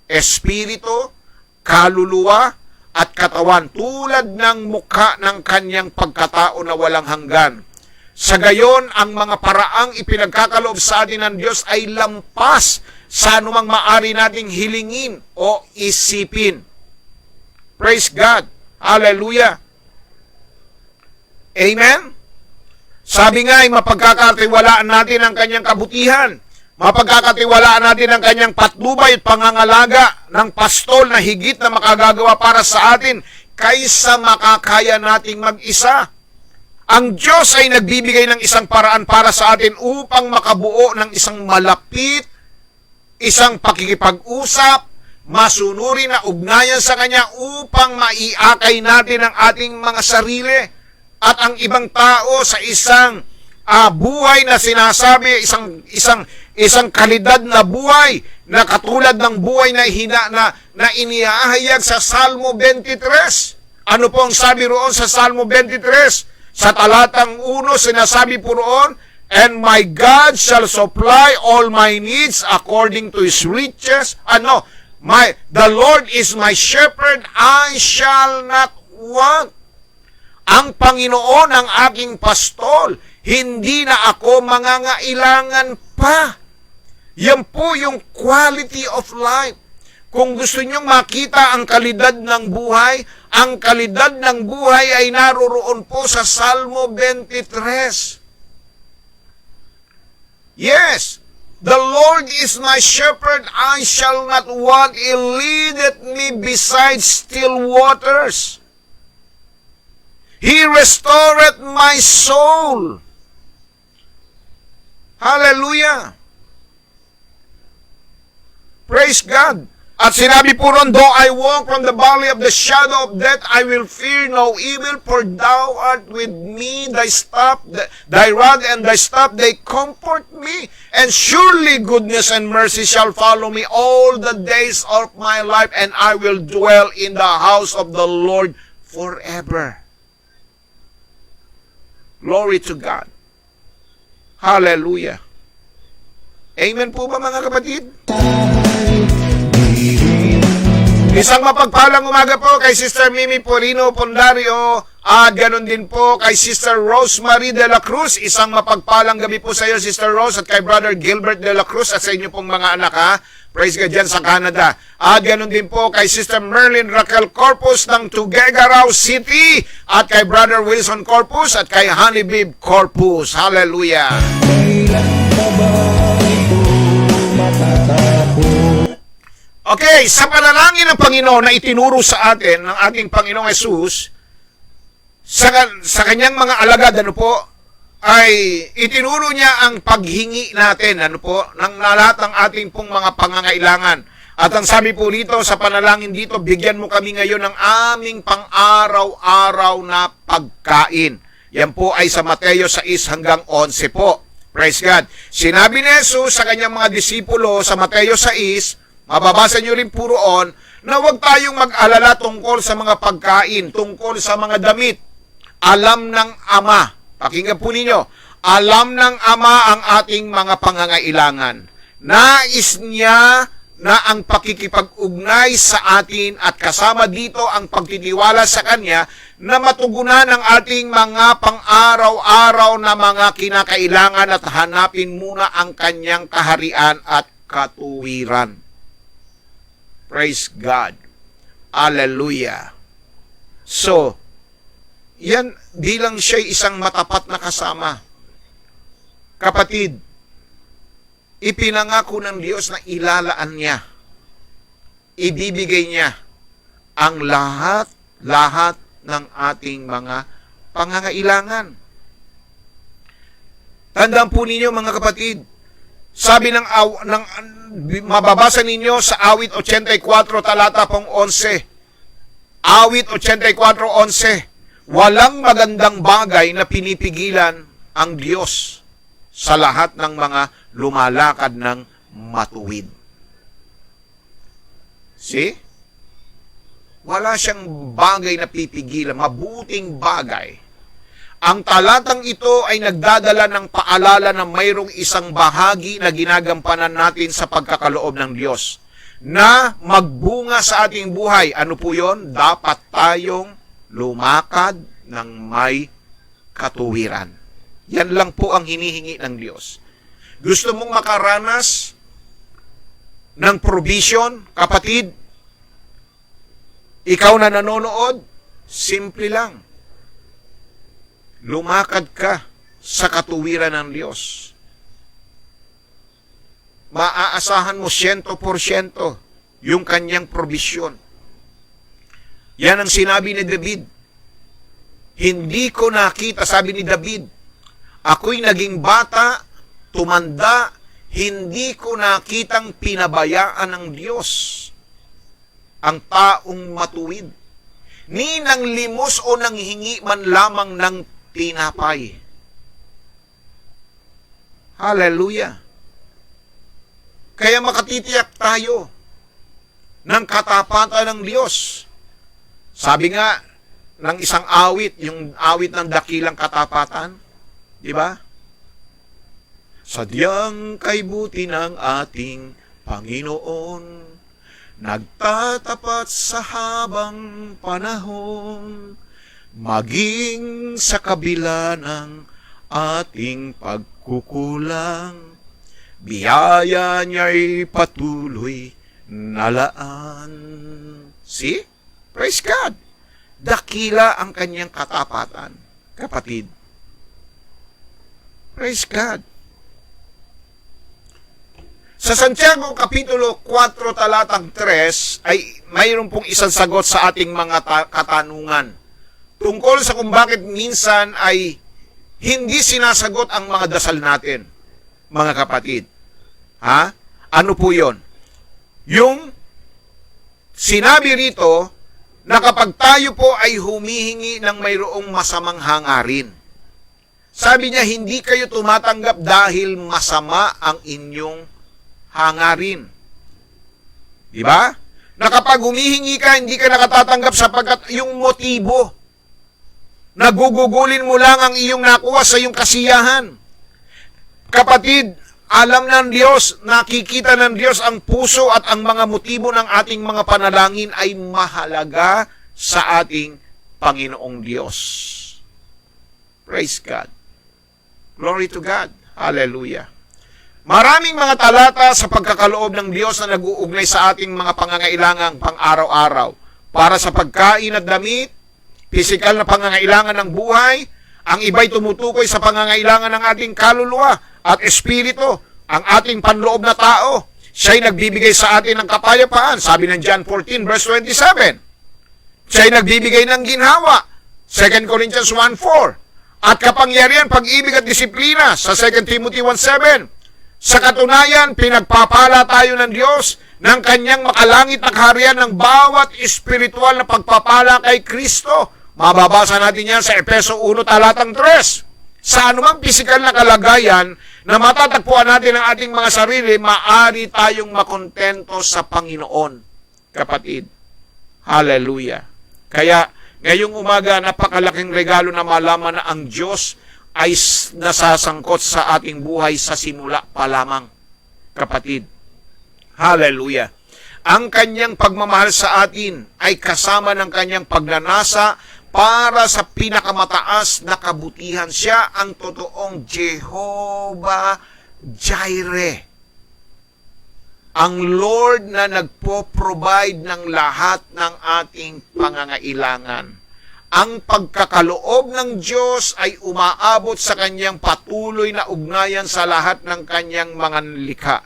Espiritu, kaluluwa, at katawan tulad ng mukha ng kanyang pagkatao na walang hanggan. Sa gayon, ang mga paraang ipinagkakaloob sa atin ng Diyos ay lampas sa anumang maari nating hilingin o isipin. Praise God. Hallelujah. Amen? Sabi nga ay mapagkakatiwalaan natin ang kanyang kabutihan. Mapagkakatiwalaan natin ang kanyang patnubay at pangangalaga ng pastol na higit na makagagawa para sa atin kaysa makakaya nating mag-isa. Ang Diyos ay nagbibigay ng isang paraan para sa atin upang makabuo ng isang malapit, isang pakikipag-usap, masunuri na ugnayan sa Kanya upang maiakay natin ang ating mga sarili at ang ibang tao sa isang buhay na sinasabi, isang kalidad na buhay na katulad ng buhay na iniahayag sa Salmo 23. Ano po ang sabi roon sa Salmo 23? Sa talatang 1, sinasabi po roon, "And my God shall supply all my needs according to His riches." The Lord is my shepherd, I shall not want. Ang Panginoon ang aking pastol, hindi na ako mangangailangan pa. Yan po yung quality of life. Kung gusto nyong makita ang kalidad ng buhay, ang kalidad ng buhay ay naroroon po sa Salmo 23. Yes, the Lord is my shepherd, I shall not want. He leadeth me beside still waters. He restoreth my soul. Hallelujah. Praise God. At sinabi po ron, though I walk from the valley of the shadow of death, I will fear no evil, for thou art with me, thy rod and thy staff, they comfort me. And surely goodness and mercy shall follow me all the days of my life, and I will dwell in the house of the Lord forever. Glory to God. Hallelujah. Amen po ba mga kapatid? Isang mapagpalang umaga po kay Sister Mimi Porino Pondario at ganun din po kay Sister Rosemary de la Cruz. Isang mapagpalang gabi po sa iyo, Sister Rose, at kay Brother Gilbert de la Cruz at sa inyo pong mga anak, ha? Praise God dyan sa Canada. At ganun din po kay Sister Merlin Raquel Corpus ng Tuguegarao City at kay Brother Wilson Corpus at kay Honeybib Corpus. Hallelujah! Kailan pa ba ito matatapos? Okay, sa panalangin ng Panginoon na itinuro sa atin ng ating Panginoong Hesus, sa kanyang mga alagad, ay itinuro niya ang paghingi natin, ng lahat ng ating pong mga pangangailangan. At ang sabi po dito, sa panalangin dito, bigyan mo kami ngayon ng aming pang-araw-araw na pagkain. Yan po ay sa Mateo 6 hanggang 11 po. Praise God. Sinabi ni Jesus sa kanyang mga disipulo sa Mateo 6, mababasa nyo rin po roon, na huwag tayong mag-alala tungkol sa mga pagkain, tungkol sa mga damit. Alam ng Ama, pakinggan po ninyo, alam ng Ama ang ating mga pangangailangan. Nais niya na ang pakikipag-ugnay sa atin at kasama dito ang pagtitiwala sa Kanya na matugunan ang ating mga pang-araw-araw na mga kinakailangan at hanapin muna ang Kanyang kaharian at katuwiran. Praise God. Hallelujah. So, yan, di lang siya isang matapat na kasama. Kapatid, ipinangako ng Diyos na ilalaan niya, ibibigay niya ang lahat ng ating mga pangangailangan. Tandaan po ninyo mga kapatid, sabi mababasa ninyo sa Awit 84 talata pong 11. Awit 84:11. Walang magandang bagay na pinipigilan ang Diyos sa lahat ng mga lumalakad ng matuwid. See? Wala siyang bagay na pipigilan, mabuting bagay. Ang talatang ito ay nagdadala ng paalala na mayroong isang bahagi na ginagampanan natin sa pagkakaloob ng Diyos na magbunga sa ating buhay. Ano po yon? Dapat tayong lumakad ng may katuwiran. Yan lang po ang hinihingi ng Diyos. Gusto mong makaranas ng provision, kapatid? Ikaw na nanonood, simple lang. Lumakad ka sa katuwiran ng Diyos. Maaasahan mo 100% yung kanyang provision. Yan ang sinabi ni David. Hindi ko nakita, sabi ni David, ako'y naging bata, tumanda, hindi ko nakitang pinabayaan ng Diyos ang taong matuwid, ni nang limos o nang hingi man lamang ng tinapay. Hallelujah. Kaya makatitiyak tayo ng katapatan ng Diyos. Sabi nga ng isang awit, yung awit ng dakilang katapatan, di ba? Sadyang kay buti ng ating Panginoon, nagtatapat sa habang panahon, maging sa kabila ng ating pagkukulang, biyaya niya'y patuloy nalaan. See? Praise God! Dakila ang kanyang katapatan, kapatid. Praise God! Sa Santiago Kapitulo 4 talatang 3 ay mayroon pong isang sagot sa ating mga katanungan tungkol sa kung bakit minsan ay hindi sinasagot ang mga dasal natin, mga kapatid. Ha? Ano po yon? Yung sinabi rito na kapag tayo po ay humihingi ng mayroong masamang hangarin, sabi niya, hindi kayo tumatanggap dahil masama ang inyong hangarin. Diba? Na kapag humihingi ka, hindi ka nakatatanggap sapagkat yung motibo, nagugugulin mo lang ang iyong nakuha sa iyong kasiyahan. Kapatid, alam ng Diyos, nakikita ng Diyos ang puso at ang mga motibo ng ating mga panalangin ay mahalaga sa ating Panginoong Diyos. Praise God. Glory to God. Hallelujah. Maraming mga talata sa pagkakaloob ng Diyos na nag-uugnay sa ating mga pangangailangang pang-araw-araw. Para sa pagkain at damit, pisikal na pangangailangan ng buhay, ang iba'y tumutukoy sa pangangailangan ng ating kaluluwa at espiritu, ang ating panloob na tao. Siya'y nagbibigay sa atin ng kapayapaan, sabi ng John 14 verse 27. Siya'y nagbibigay ng ginhawa, 2 Corinthians 1:4. At kapangyarihan, pag-ibig at disiplina sa 2 Timothy 1:7. Sa katunayan, pinagpapala tayo ng Diyos ng kanyang makalangit na kaharian ng bawat espiritual na pagpapala kay Kristo. Mababasa natin yan sa Efeso 1 talatang 3. Sa anumang pisikal na kalagayan na matatagpuan natin ang ating mga sarili, maari tayong makontento sa Panginoon. Kapatid, hallelujah. Kaya, ngayong umaga, napakalaking regalo na malaman na ang Diyos ay nasasangkot sa ating buhay sa simula pa lamang. Kapatid, hallelujah. Ang kanyang pagmamahal sa atin ay kasama ng kanyang pagnanasa para sa pinakamataas na kabutihan. Siya ang totoong Jehovah Jireh. Ang Lord na nagpo-provide ng lahat ng ating pangangailangan. Ang pagkakaloob ng Diyos ay umaabot sa kanyang patuloy na ugnayan sa lahat ng kanyang mga likha,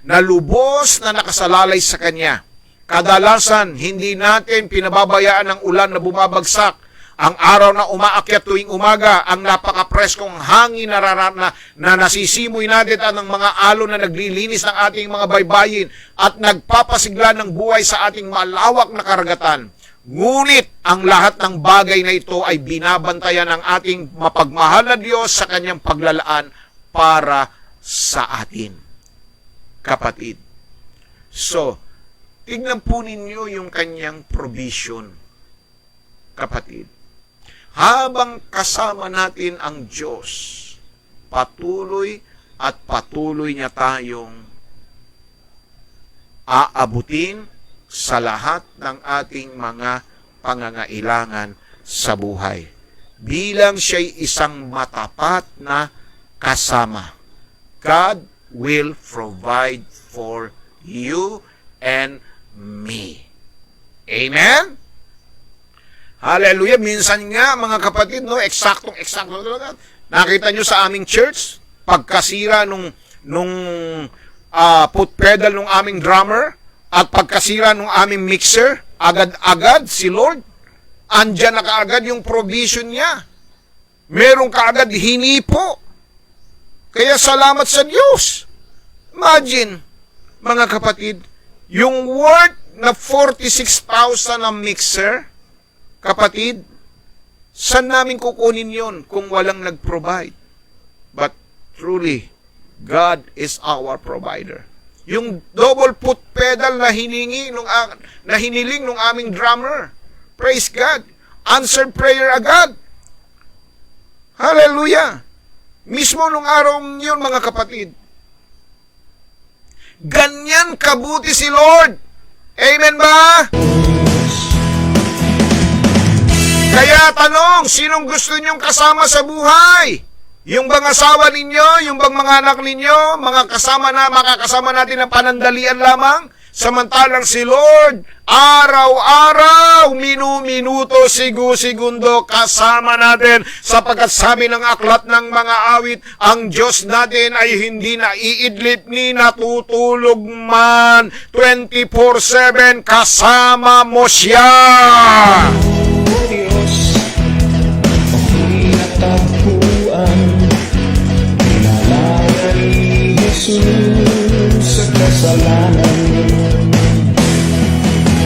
na lubos na nakasalalay sa kanya. Kadalasan, hindi natin pinababayaan ng ulan na bumabagsak, ang araw na umaakyat tuwing umaga, ang napaka-preskong hangin na nasisimoy natin at ng mga alon na naglilinis ng ating mga baybayin at nagpapasigla ng buhay sa ating malawak na karagatan. Ngunit ang lahat ng bagay na ito ay binabantayan ng ating mapagmahal na Diyos sa kanyang paglalaan para sa atin. Kapatid. So, tignan po ninyo yung kanyang provision. Kapatid. Habang kasama natin ang Diyos, patuloy at patuloy niya tayong aabutin sa lahat ng ating mga pangangailangan sa buhay. Bilang siya'y isang matapat na kasama. God will provide for you and me. Amen? Hallelujah. Minsan nga, mga kapatid, no, eksaktong talaga. Nakita nyo sa aming church, pagkasira nung foot pedal nung aming drummer, at pagkasira nung aming mixer, agad-agad si Lord, andyan na kaagad yung provision niya. Meron kaagad hinipo. Kaya salamat sa Diyos. Imagine, mga kapatid, yung worth na 46,000 na mixer, kapatid, saan namin kukunin yon kung walang nag-provide? But truly, God is our provider. Yung double foot pedal na hiniling nung aming drummer, praise God, answered prayer agad. Hallelujah. Mismo nung araw yun, mga kapatid. Ganyan kabuti si Lord. Amen ba? Kaya tanong, sinong gusto ninyong kasama sa buhay? Yung bang asawa ninyo, yung bang mga anak ninyo, makakasama natin na panandalian lamang? Samantalang si Lord, araw-araw, minuto, segundo, kasama natin, sapagkat sabi ng aklat ng mga awit, ang Diyos natin ay hindi naiidlip ni natutulog man. 24/7, kasama mo siya. O Diyos, ako'y natagpuan, pinalaya ni Jesus sa kasalanan.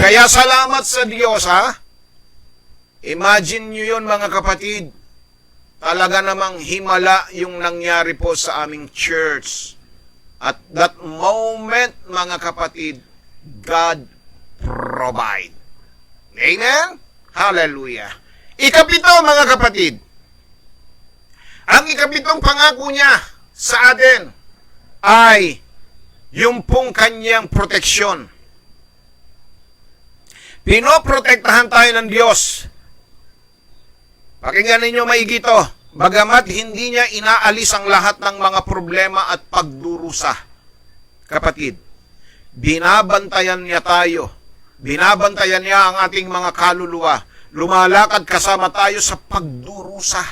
Kaya Kaya salamat sa Diyos, ha? Imagine nyo yun, mga kapatid. Talaga namang himala yung nangyari po sa aming church. At that moment, mga kapatid, God provide. Amen? Hallelujah. Ikapito, mga kapatid. Ang ikapitong pangako niya sa atin ay yung pong kanyang proteksyon. Pinoprotektahan tayo ng Diyos. Pakinggan ninyo maigi to. Bagamat hindi niya inaalis ang lahat ng mga problema at pagdurusa. Kapatid, binabantayan niya tayo. Binabantayan niya ang ating mga kaluluwa. Lumalakad kasama tayo sa pagdurusa.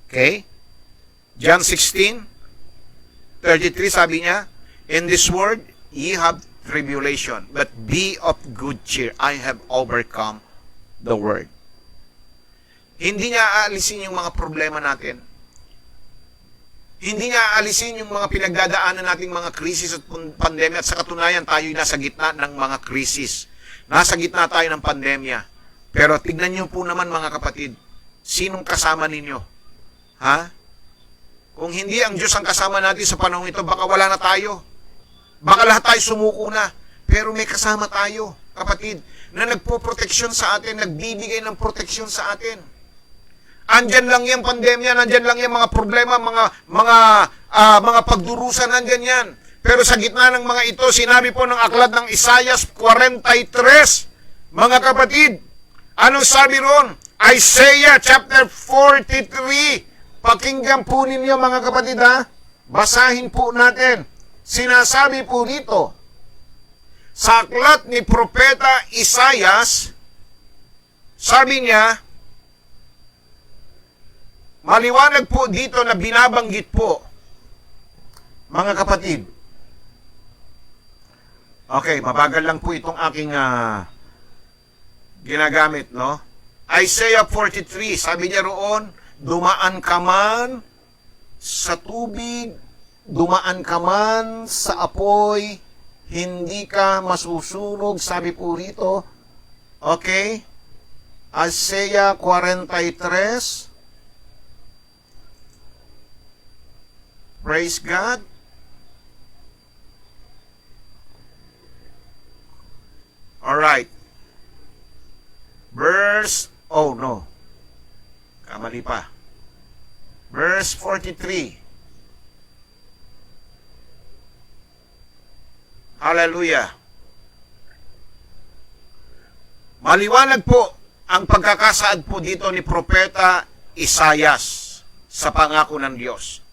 Okay? John 16:33 sabi niya, in this world, ye have tribulation, but be of good cheer. I have overcome the world. Hindi niya aalisin yung mga problema natin. Hindi niya aalisin yung mga pinagdadaanan nating mga krisis at pandemya. At sa katunayan, tayo'y nasa gitna ng mga krisis. Nasa gitna tayo ng pandemya. Pero tignan niyo po naman, mga kapatid, sinong kasama ninyo? Ha? Kung hindi ang Diyos ang kasama natin sa panahon ito, baka wala na tayo. Baka lahat tayo sumuko na. Pero may kasama tayo, kapatid, na nagpo-proteksyon sa atin, nagbibigay ng proteksyon sa atin. Andyan lang yung pandemya, nandyan lang yung mga problema, mga pagdurusan, nandyan yan. Pero sa gitna ng mga ito, sinabi po ng aklat ng Isaiah 43, mga kapatid, anong sabi ron? Isaiah chapter 43. Pakinggan po ninyo, mga kapatid, ha? Basahin po natin. Sinasabi po dito, sa aklat ni Propeta Isaiah, sabi niya, maliwanag po dito na binabanggit po, mga kapatid. Okay, mabagal lang po itong aking ginagamit, no? Isaiah 43, sabi niya roon, dumaan ka man sa tubig, dumaan ka man sa apoy, hindi ka masusunog, sabi po rito. Okay? Isaiah 43. Praise God. Alright. Kamali pa. Verse 43. Hallelujah. Maliwanag po ang pagkakasaad po dito ni Propeta Isaias sa pangako ng Diyos.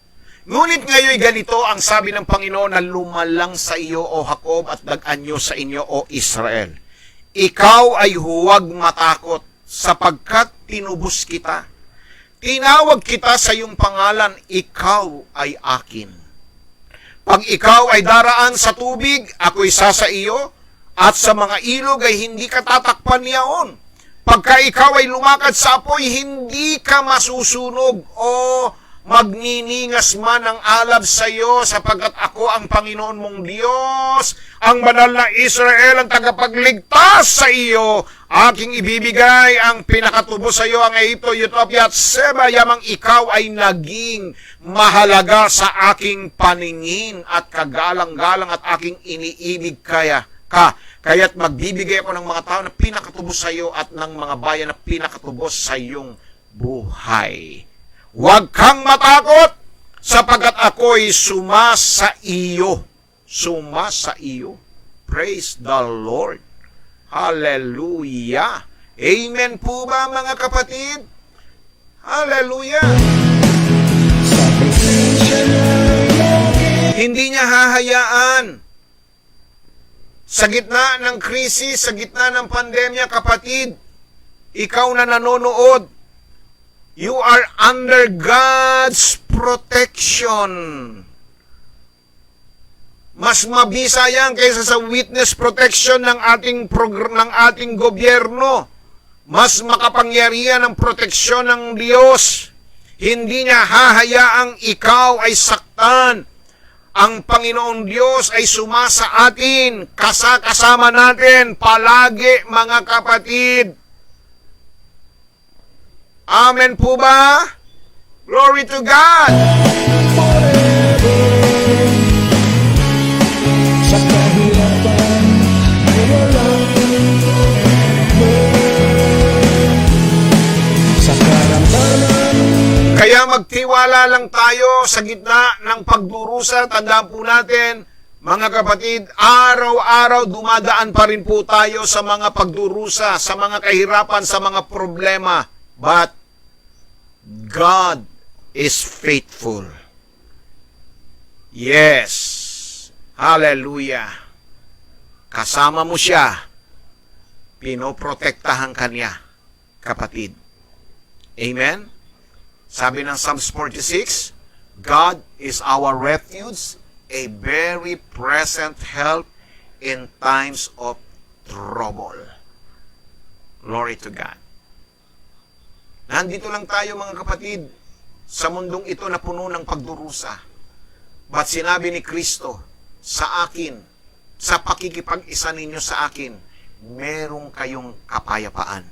Ngunit ngayon ganito ang sabi ng Panginoon na lumalang sa iyo, O Jacob, at dag-anyo sa inyo, O Israel. Ikaw ay huwag matakot, sapagkat tinubos kita. Tinawag kita sa iyong pangalan, ikaw ay akin. Pag ikaw ay daraan sa tubig, ako'y sasa iyo, at sa mga ilog ay hindi ka tatakpan niyaon. Pagka ikaw ay lumakad sa apoy, hindi ka masusunog o magniningas man ang alab sa iyo, sapagkat ako ang Panginoon mong Diyos, ang banal na Israel, ang tagapagligtas sa iyo. Aking ibibigay ang pinakatubo sa iyo, ang Egypto, Ethiopia at Seba, yamang ikaw ay naging mahalaga sa aking paningin at kagalang-galang at aking iniibig kaya't magbibigay ako ng mga tao na pinakatubos sa iyo at ng mga bayan na pinakatubos sa iyong buhay. Huwag kang matakot, sapagkat ako'y sumasa iyo. Sumasa iyo. Praise the Lord. Hallelujah. Amen po ba, mga kapatid? Hallelujah. Hindi niya hahayaan. Sa gitna ng krisis, sa gitna ng pandemya, kapatid, ikaw na nanonood, you are under God's protection. Mas mabisa yan kaysa sa witness protection ng ating gobyerno. Mas makapangyarihan ang proteksyon ng Diyos. Hindi niya hahayaang ikaw ay saktan. Ang Panginoong Diyos ay sumasa atin, kasama natin palagi, mga kapatid. Amen po ba? Glory to God! Sa kahirapan ay walang sa karamdaman. Kaya magtiwala lang tayo sa gitna ng pagdurusa. Tandaan po natin, mga kapatid, araw-araw dumadaan pa rin po tayo sa mga pagdurusa, sa mga kahirapan, sa mga problema. But God is faithful. Yes. Hallelujah. Kasama mo siya. Pinoprotektahan ka niya, kapatid. Amen? Sabi ng Psalms 46, God is our refuge, a very present help in times of trouble. Glory to God. Nandito lang tayo, mga kapatid, sa mundong ito na puno ng pagdurusa. But sinabi ni Kristo sa akin, sa pakikipag-isa ninyo sa akin, merong kayong kapayapaan.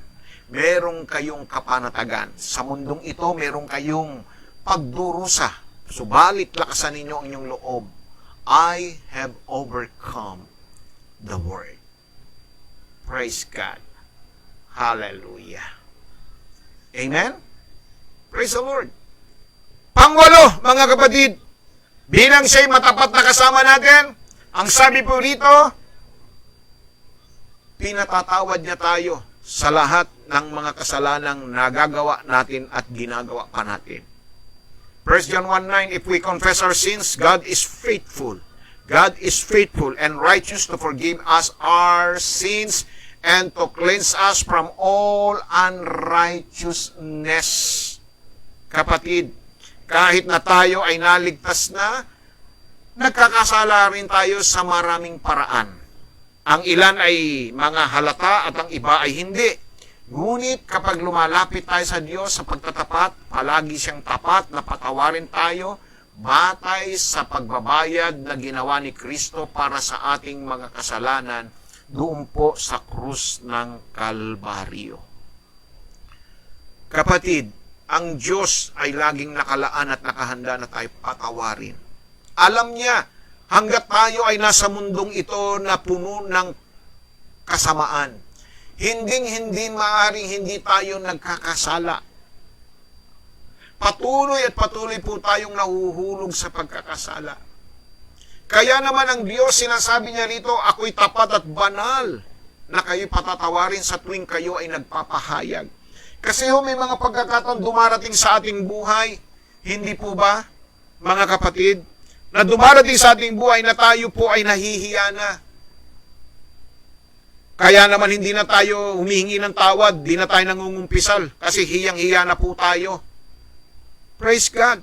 Merong kayong kapanatagan. Sa mundong ito, merong kayong pagdurusa. Subalit lakasan ninyo ang inyong loob. I have overcome the world. Praise God. Hallelujah. Amen? Praise the Lord. Pangwalo, mga kapatid, bilang siya'y matapat na kasama natin, ang sabi po rito, pinatatawad niya tayo sa lahat ng mga kasalanang nagagawa natin at ginagawa pa natin. 1 John 1:9, if we confess our sins, God is faithful. God is faithful and righteous to forgive us our sins and to cleanse us from all unrighteousness. Kapatid, kahit na tayo ay naligtas na, nagkakasala rin tayo sa maraming paraan. Ang ilan ay mga halata at ang iba ay hindi. Ngunit kapag lumalapit tayo sa Diyos sa pagtatapat, palagi siyang tapat na patawarin tayo, batay sa pagbabayad na ginawa ni Kristo para sa ating mga kasalanan doon po sa krus ng Kalbaryo. Kapatid, ang Diyos ay laging nakalaan at nakahanda na tayo patawarin. Alam niya, hanggat tayo ay nasa mundong ito na puno ng kasamaan, hindi maaaring hindi tayo nagkakasala. Patuloy at patuloy po tayong nahuhulog sa pagkakasala. Kaya naman ang Diyos, sinasabi niya rito, ako'y tapat at banal na kayo'y patatawarin sa tuwing kayo ay nagpapahayag. Kasi may mga pagkakataon dumarating sa ating buhay, hindi po ba, mga kapatid, na dumarating sa ating buhay na tayo po ay nahihiya na. Kaya naman hindi na tayo humihingi ng tawad, di na tayo nangungumpisal, kasi hiyang-hiya na po tayo. Praise God.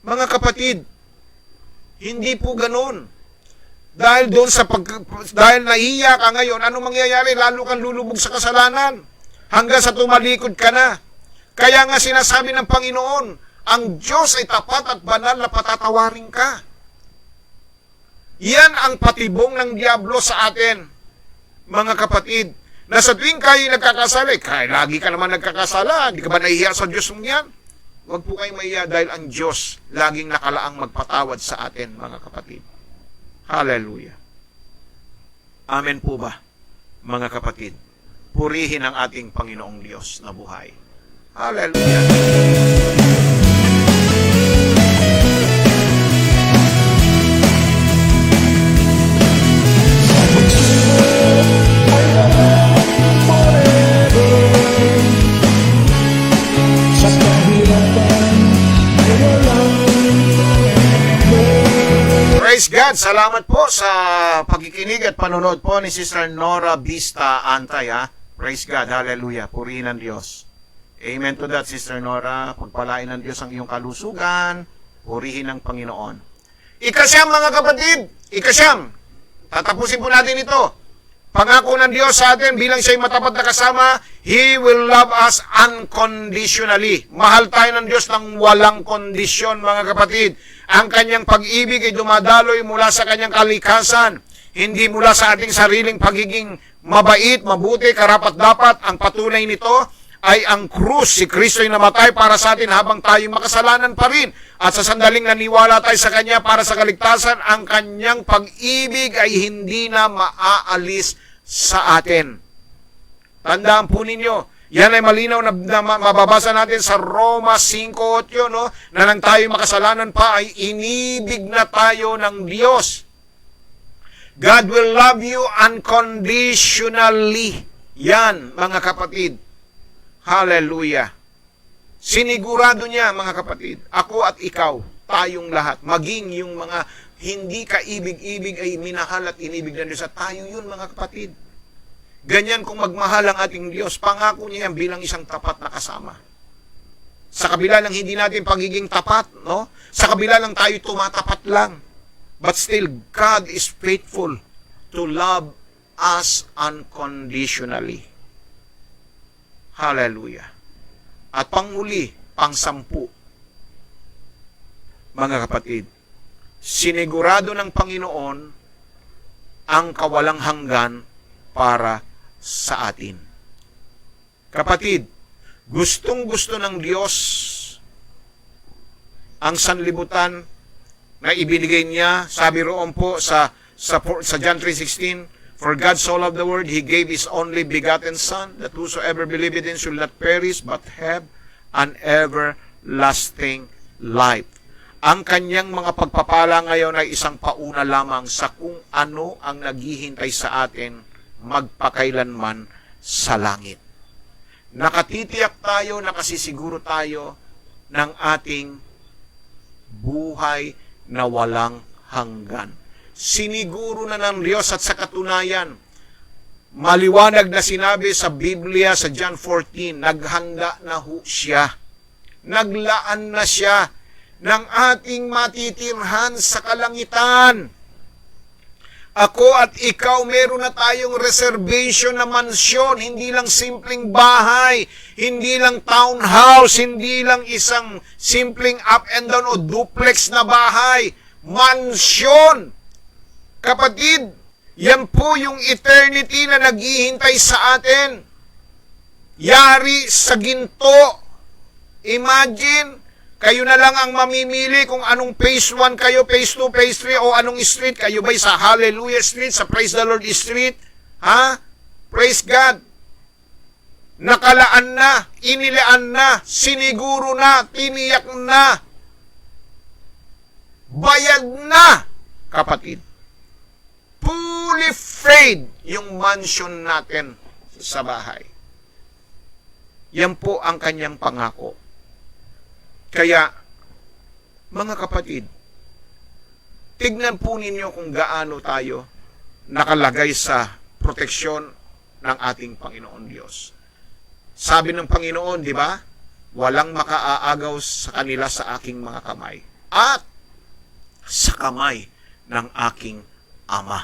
Mga kapatid, hindi po ganun. Dahil doon dahil nahiya ka ngayon, anong mangyayari? Lalo kang lulubog sa kasalanan. Hanggang sa tumalikod ka na. Kaya nga sinasabi ng Panginoon, ang Diyos ay tapat at banal na patatawarin ka. Yan ang patibong ng Diablo sa atin, mga kapatid. Na sa tuwing kayo nagkakasala, lagi ka naman nagkakasala, di ka ba nahihiya sa Diyos mong yan? Huwag po kayong mahiya dahil ang Diyos laging nakalaang magpatawad sa atin, mga kapatid. Hallelujah. Amen po ba, mga kapatid? Purihin ang ating Panginoong Diyos na buhay. Hallelujah. Praise God! Salamat po sa pagkikinig at panonood po ni Sister Nora Vista Antay. Praise God! Hallelujah! Purihin ang Diyos. Amen to that, Sister Nora. Pagpalain ng Diyos ang iyong kalusugan. Purihin ng Panginoon. Ikasyam, mga kapatid! Ikasyam! Tatapusin po natin ito. Pangako ng Diyos sa atin bilang siya'y matapat na kasama, He will love us unconditionally. Mahal tayo ng Diyos ng walang kondisyon, mga kapatid. Ang kanyang pag-ibig ay dumadaloy mula sa kanyang kalikasan, hindi mula sa ating sariling pagiging mabait, mabuti, karapat-dapat. Ang patunay nito ay ang krus. Si Kristo ay namatay para sa atin habang tayo makasalanan pa rin. At sa sandaling naniwala tayo sa Kanya para sa kaligtasan, ang Kanyang pag-ibig ay hindi na maaalis sa atin. Tandaan po ninyo, yan ay malinaw na mababasa natin sa Roma 5:8, no? Na nang tayo makasalanan pa ay inibig na tayo ng Diyos. God will love you unconditionally. Yan, mga kapatid. Hallelujah. Sinigurado niya, mga kapatid, ako at ikaw, tayong lahat, maging yung mga hindi kaibig-ibig ay minahal at inibig ng Diyos. At tayo yun, mga kapatid. Ganyan kung magmahal ang ating Diyos, pangako niya yan bilang isang tapat na kasama. Sa kabila ng hindi natin pagiging tapat, no? Sa kabila ng tayo tumatapat lang. But still, God is faithful to love us unconditionally. Hallelujah. At panghuli, pang-10, mga kapatid, sinigurado ng Panginoon ang kawalang hanggan para sa atin. Kapatid, gustong-gusto ng Diyos ang sanlibutan na ibinigay niya, sabi roon po sa John 3:16, for God so loved the world, He gave His only begotten Son, that whosoever believeth in should not perish, but have an everlasting life. Ang kanyang mga pagpapala ngayon ay isang pauna lamang sa kung ano ang naghihintay sa atin magpakailanman sa langit. Nakatitiyak tayo, nakasisiguro tayo ng ating buhay na walang hanggan. Siniguro na ng Diyos at sa katunayan, maliwanag na sinabi sa Biblia sa John 14, naghanda na ho siya. Naglaan na siya ng ating matitirhan sa kalangitan. Ako at ikaw, meron na tayong reservation na mansyon, hindi lang simpleng bahay, hindi lang townhouse, hindi lang isang simpleng up and down o duplex na bahay. Mansyon! Kapatid, yan po yung eternity na naghihintay sa atin. Yari sa ginto. Imagine, kayo na lang ang mamimili kung anong phase 1 kayo, phase 2, phase 3, o anong street. Kayo ba'y sa Hallelujah Street, sa Praise the Lord Street? Ha? Praise God. Nakalaan na, inilaan na, siniguro na, tiniyak na. Bayad na, kapatid. Fully paid yung mansion natin sa bahay. Yan po ang kanyang pangako. Kaya, mga kapatid, tignan po ninyo kung gaano tayo nakalagay sa proteksyon ng ating Panginoon Diyos. Sabi ng Panginoon, di ba? Walang makaaagaw sa kanila sa aking mga kamay at sa kamay ng aking Ama.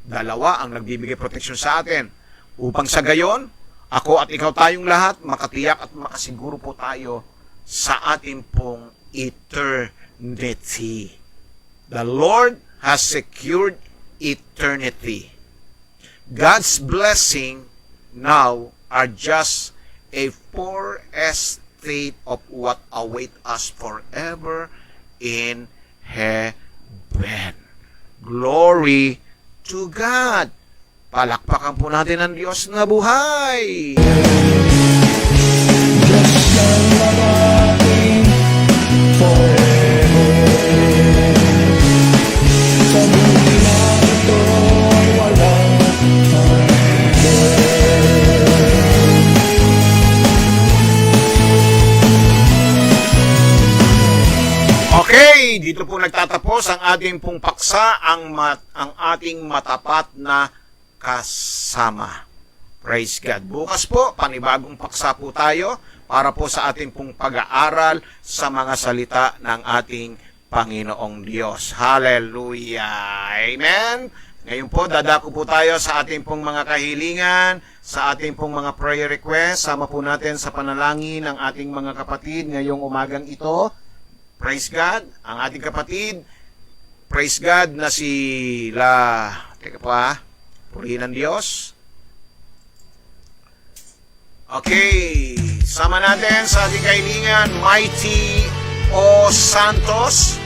Dalawa ang nagbibigay proteksyon sa atin. Upang sa gayon, ako at ikaw tayong lahat, makatiyak at makasiguro po tayo sa ating pong eternity. The Lord has secured eternity. God's blessing now are just a forestate of what await us forever in heaven. Glory to God. Palakpakan po natin ang Diyos na buhay. Diyos ng ating forever. Sa buhay na ito ay walang hanggan. Okay, dito po nagtatapos ang ating pong paksa, ang ating matapat na kasama. Praise God. Bukas po, panibagong paksa po tayo para po sa ating pong pag-aaral sa mga salita ng ating Panginoong Diyos. Hallelujah. Amen. Ngayon po, dadako po tayo sa ating pong mga kahilingan, sa ating pong mga prayer request. Sama po natin sa panalangin ng ating mga kapatid ngayong umagang ito. Praise God. Ang ating kapatid, praise God na teka pa, purihin ng Diyos. Okay, sama natin sa ating kahilingan, Mighty O. Santos.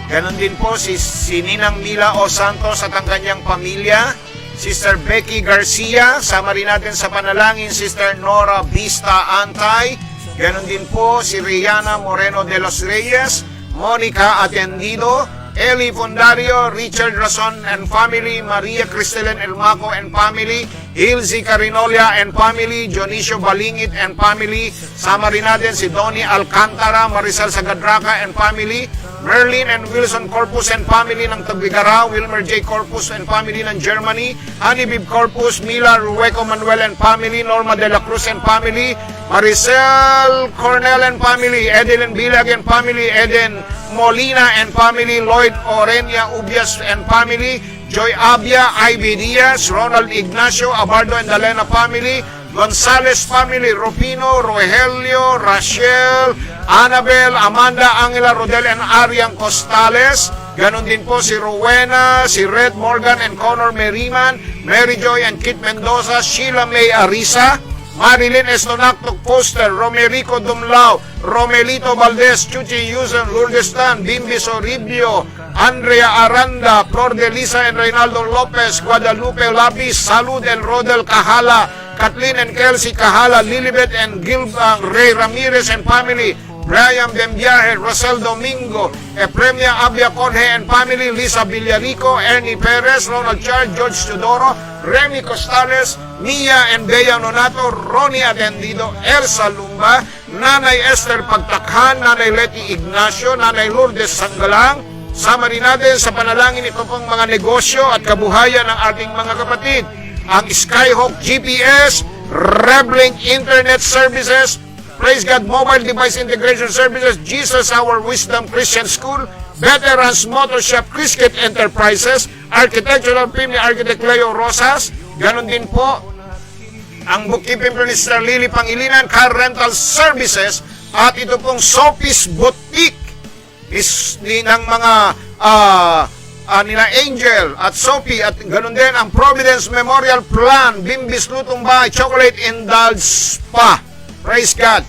Ganon din po si Ninang Mila O. Santos at ang kanyang pamilya. Sister Becky Garcia. Sama rin natin sa panalangin, Sister Nora Vista Antay. Ganon din po si Rihanna Moreno de los Reyes, Monica Atendido, Eli Fondario, Richard Rason and family, Maria Cristelen Elmaco and family, Hilzy Carinolia and family, Dionisio Balingit and family. Sama rin natin si Donnie Alcantara, Marisol Sagadraca and family, Merlin and Wilson Corpus and family ng Tagbigarao, Wilmer J. Corpus and family ng Germany, Honeybib Corpus, Mila Rueco Manuel and family, Norma de la Cruz and family, Maricel Cornel and family, Edelyn Bilag and family, Eden Molina and family, Lloyd Orenia Ubias and family, Joy Abia, Ivy Diaz, Ronald Ignacio, Abardo and Dalena family, Gonzales family, Rufino, Rogelio, Rachel, Annabel, Amanda, Angela, Rodel, and Ariang Costales. Ganon din po si Rowena, si Red Morgan and Connor Merriman, Mary Joy and Kit Mendoza, Sheila May Arisa, Marilyn Estonactoc Poster, Romerico Dumlao, Romelito Valdez, Chuchi Yusen, Lourdes Tan, Bimbi Soribio, Andrea Aranda, Flor de Lisa and Reynaldo Lopez, Guadalupe Lapis, Salud and Rodel Kahala, Kathleen and Kelsey Kahala, Lilibet and Ray Ramirez and family, Brian Bembiaje, Rosel Domingo, Epremia Abia Conje and family, Lisa Villarico, Ernie Perez, Ronald Charles, George Tudoro, Remy Costales, Mia and Bea Nonato, Ronnie Atendido, Elsa Lumba, Nanay Esther Pagtakhan, Nanay Leti Ignacio, Nanay Lourdes Sanggalang. Sama rin natin sa panalangin ito pong mga negosyo at kabuhayan ng ating mga kapatid. Ang Skyhawk GPS, Reblink Internet Services, Praise God Mobile Device Integration Services, Jesus Our Wisdom Christian School, Veterans Motor Shop, Criskit Enterprises, Architectural Firm ni Architect Leo Rosas. Ganon din po ang bookkeeping firm ni Sister Lily Pangilinan, Car Rental Services, at ito pong Sophie's Boutique ng mga nila Angel at Sophie, at ganun din ang Providence Memorial Plan, Bimbis Lutong Bahay, Chocolate Indulge Spa. Praise God.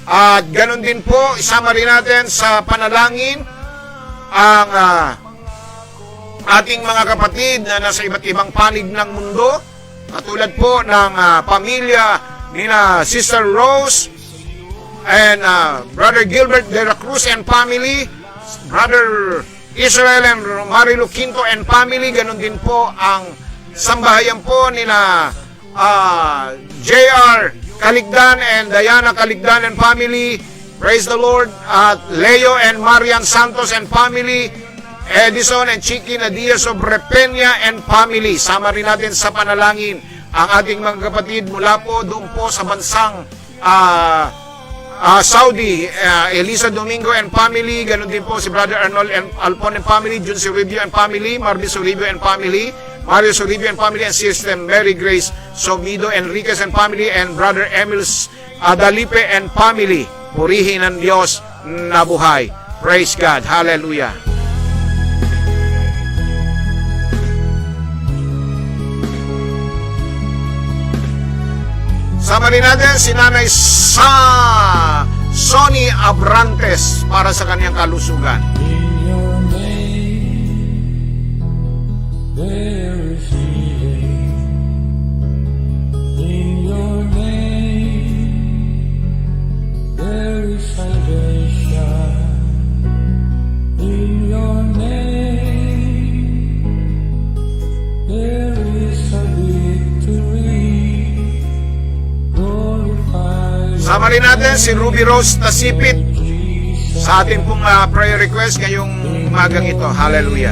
At ganun din po, isama rin natin sa panalangin ang ating mga kapatid na nasa iba't ibang panig ng mundo, katulad po ng pamilya ni Sister Rose and Brother Gilbert de la Cruz and family, Brother Israel and Marilu Quinto and family. Ganon din po ang sambahayan po nila J.R. Caligdan and Diana Caligdan and family. Praise the Lord. At Leo and Marian Santos and family, Edison and Chiqui Nadia Sobrepeña and family. Sama rin natin sa panalangin ang ating mga kapatid mula po doon po sa bansang Saudi, Elisa Domingo and family. Ganon din po si Brother Arnold and Alpon and family, Jun Suribio and family, Marby Suribio and family, Mario Suribio and family, and Sister Mary Grace Somido Enriquez and family, and Brother Emil Adalipe and family. Purihin ng Diyos na buhay. Praise God. Hallelujah. Sama rin natin si Nanay Sonny Abrantes para sa kanyang kalusugan. In your name, there is healing. In your name, there is salvation. In your name, there is a victory. Sama rin natin si Ruby Rose Tasipit sa ating pong prayer request ngayong umagang ito. Hallelujah.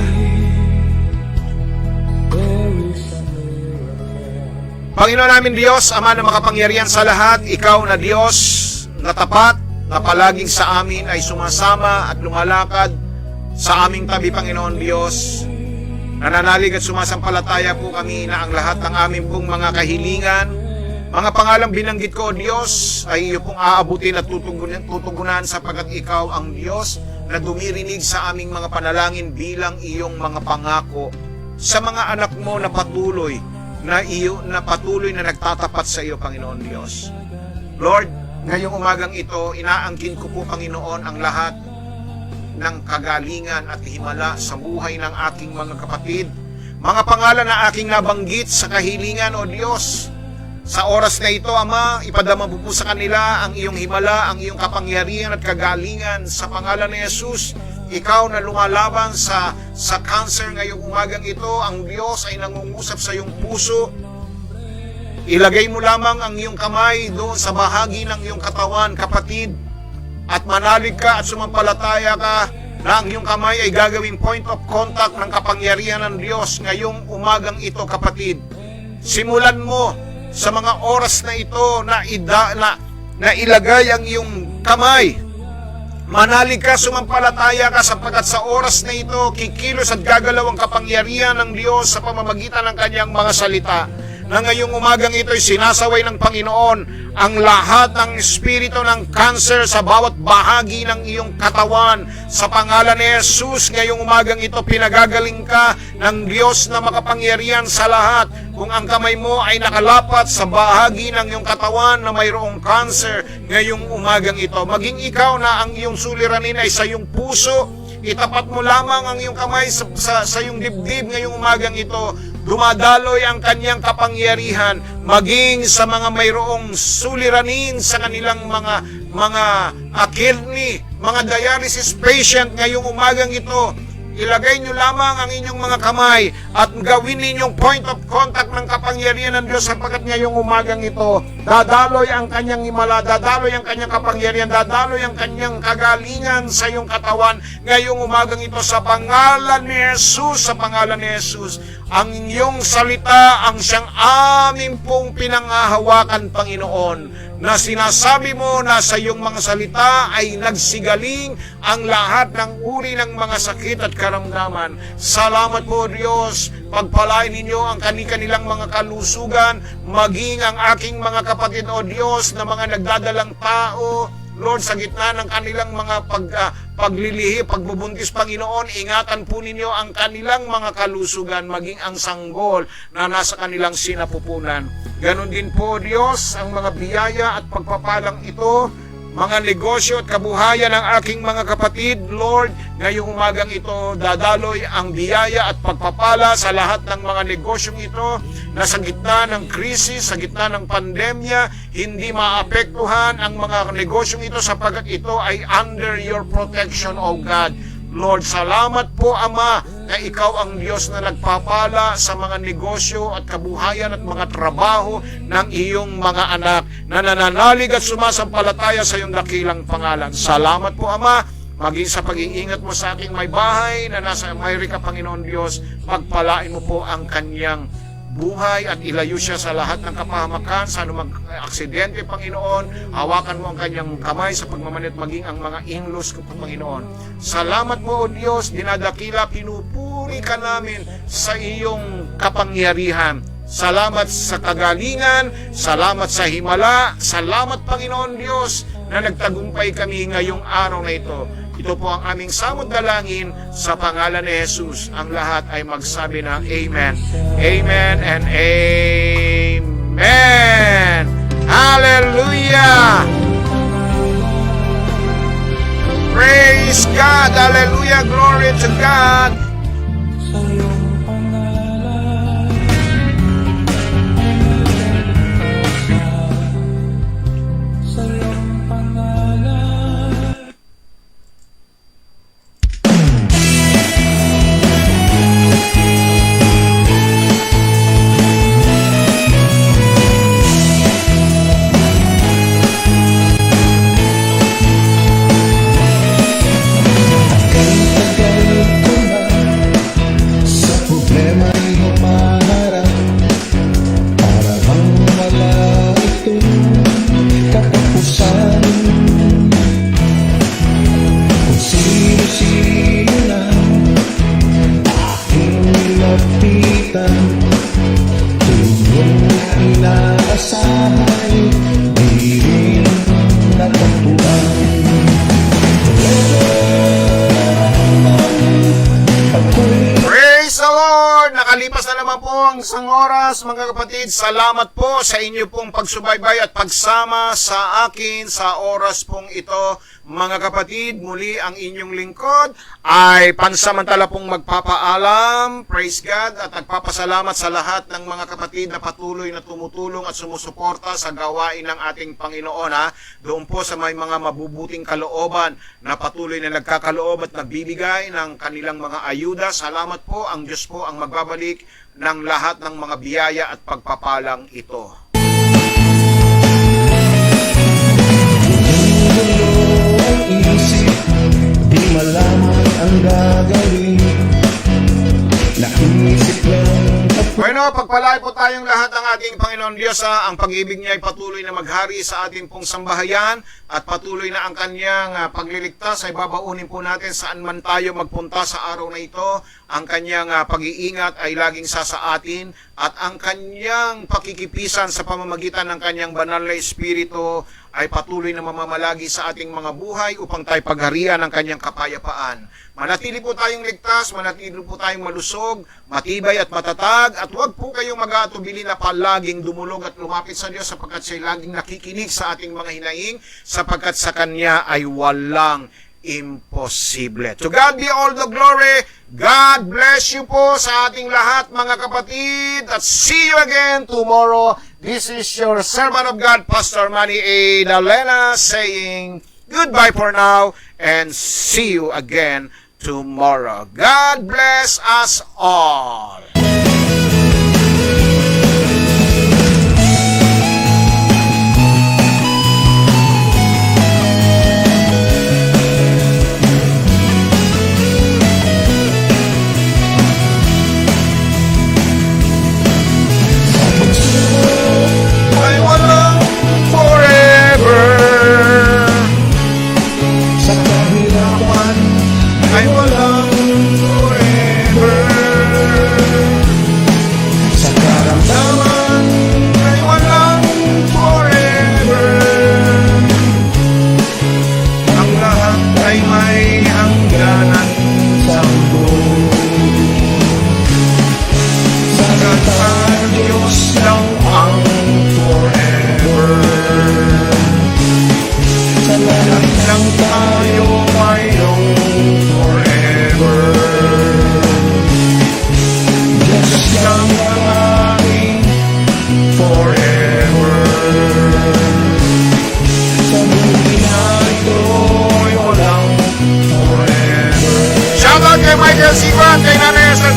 Panginoon namin Diyos, Ama na makapangyarihan sa lahat, Ikaw na Diyos na tapat, na palaging sa amin ay sumasama at lumalakad sa aming tabi, Panginoon Diyos. Nananalig at sumasampalataya po kami na ang lahat ng aming pong mga kahilingan, mga pangalang binanggit ko, O Diyos, ay iyo pong aabutin at tutugunan sapagkat ikaw ang Diyos na dumirinig sa aming mga panalangin bilang iyong mga pangako sa mga anak mo na patuloy na nagtatapat sa iyo, Panginoon Diyos. Lord, ngayong umagang ito, inaangkin ko po, Panginoon, ang lahat ng kagalingan at himala sa buhay ng aking mga kapatid. Mga pangalan na aking nabanggit sa kahilingan, O Diyos. Sa oras na ito, Ama, ipadama po sa kanila ang iyong himala, ang iyong kapangyarihan at kagalingan sa pangalan ni Jesus. Ikaw na lumalaban sa cancer ngayong umagang ito, ang Diyos ay nangungusap sa iyong puso. Ilagay mo lamang ang iyong kamay doon sa bahagi ng iyong katawan, kapatid, at manalig ka at sumampalataya ka na ang iyong kamay ay gagawing point of contact ng kapangyarihan ng Diyos ngayong umagang ito, kapatid. Simulan mo sa mga oras na ito na ilagay ang iyong kamay. Manalig ka, sumampalataya ka sapagkat sa oras na ito, kikilos at gagalaw ang kapangyarihan ng Diyos sa pamamagitan ng kanyang mga salita. Na ngayong umagang ito ay sinasaway ng Panginoon ang lahat ng espiritu ng cancer sa bawat bahagi ng iyong katawan. Sa pangalan ni Jesus, ngayong umagang ito pinagagaling ka ng Diyos na makapangyarihan sa lahat. Kung ang kamay mo ay nakalapat sa bahagi ng iyong katawan na mayroong cancer, ngayong umagang ito, maging ikaw na ang iyong suliranin ay sa iyong puso, itapat mo lamang ang iyong kamay sa iyong dibdib ngayong umagang ito, dumadaloy ang kanyang kapangyarihan maging sa mga mayroong suliranin sa kanilang mga kidney, mga dialysis patient ngayong umagang ito. Ilagay nyo lamang ang inyong mga kamay at gawin ninyong point of contact ng kapangyarihan ng Diyos sapagkat ngayong umagang ito, dadaloy ang kanyang himala, dadaloy ang kanyang kapangyarihan, dadaloy ang kanyang kagalingan sa iyong katawan ngayong umagang ito sa pangalan ni Jesus, sa pangalan ni Jesus. Ang inyong salita ang siyang aming pong pinangahawakan, Panginoon, na sinasabi mo na sa iyong mga salita ay nagsigaling ang lahat ng uri ng mga sakit at karamdaman. Salamat po, Diyos. Pagpalain ninyo ang kanilang mga kalusugan, maging ang aking mga kapatid, O Diyos, na mga nagdadalang tao, Lord, sa gitna ng kanilang mga paglilihi, pagbubuntis, Panginoon, ingatan po ninyo ang kanilang mga kalusugan, maging ang sanggol na nasa kanilang sinapupunan. Ganon din po, Diyos, ang mga biyaya at pagpapalang ito, mga negosyo at kabuhayan ng aking mga kapatid, Lord, ngayong umagang ito, dadaloy ang biyaya at pagpapala sa lahat ng mga negosyong ito na sa gitna ng krisis, sa gitna ng pandemya, hindi maapektuhan ang mga negosyong ito sapagkat ito ay under your protection, O God. Lord, salamat po, Ama, na ikaw ang Diyos na nagpapala sa mga negosyo at kabuhayan at mga trabaho ng iyong mga anak na nananalig at sumasampalataya sa iyong dakilang pangalan. Salamat po, Ama, maging sa pag-iingat mo sa aking may bahay na nasa Amerika, Panginoon Diyos, pagpalain mo po ang kanyang buhay at ilayo siya sa lahat ng kapahamakan, sa anumang aksidente, Panginoon. Hawakan mo ang kanyang kamay sa pagmamanit, maging ang mga in-laws ko, Panginoon. Salamat po, O Diyos, dinadakila, pinupuri ka namin sa iyong kapangyarihan. Salamat sa kagalingan, salamat sa himala, salamat, Panginoon Diyos, na nagtagumpay kami ngayong araw na ito. Ito po ang aming samod dalangin sa pangalan ni Jesus. Ang lahat ay magsabi ng Amen. Amen and Amen. Hallelujah! Praise God! Hallelujah! Glory to God! Sa iyong pangalan, sa iyong pangalan. Tagal-tagal ko na ang isang oras, mga kapatid. Salamat po sa inyo pong pagsubaybay at pagsama sa akin sa oras pong ito. Mga kapatid, muli ang inyong lingkod ay pansamantala pong magpapaalam, praise God, at nagpapasalamat sa lahat ng mga kapatid na patuloy na tumutulong at sumusuporta sa gawain ng ating Panginoon. Doon po sa may mga mabubuting kalooban na patuloy na nagkakaloob at nagbibigay ng kanilang mga ayuda. Salamat po, ang Diyos po ang magbabalik ng lahat ng mga biyaya at pagpapalang ito. Isip, di malaman ang gagawin. Naisip lang Bueno, pagpalain po tayong lahat ng ating Panginoon Diyos. Ang pag-ibig niya ay patuloy na maghari sa ating pong sambahayan at patuloy na ang kanyang pagliligtas ay babaunin po natin saan man tayo magpunta sa araw na ito. Ang kanyang pag-iingat ay laging sa atin at ang kanyang pakikipisan sa pamamagitan ng kanyang banal na Espiritu ay patuloy na mamamalagi sa ating mga buhay upang tayo pagharian ng kanyang kapayapaan. Manatili po tayong ligtas, manatili po tayong malusog, matibay at matatag, at huwag po kayong mag-aatubili na palaging dumulog at lumapit sa Diyos sapagkat siya laging nakikinig sa ating mga hinaing, sapagkat sa Kanya ay walang imposible. To God be all the glory. God bless you po sa ating lahat, mga kapatid, at see you again tomorrow. This is your servant of God, Pastor Manny A. Dalena, saying goodbye for now and see you again tomorrow. God bless us all. Ay walang forever. sa kahirapan. Ay walang forever. Sa karamdaman, Ay walang forever. Ang lahat ay may hangganan. sa mundo. Sa Ang Diyos lang ang forever. sa lahat Lang tayo mayroong forever. Diyos Lang ang ating forever. sa buhay na ito. Ay walang forever. Shoutout kay Michael Sivan, kay Nanay Esther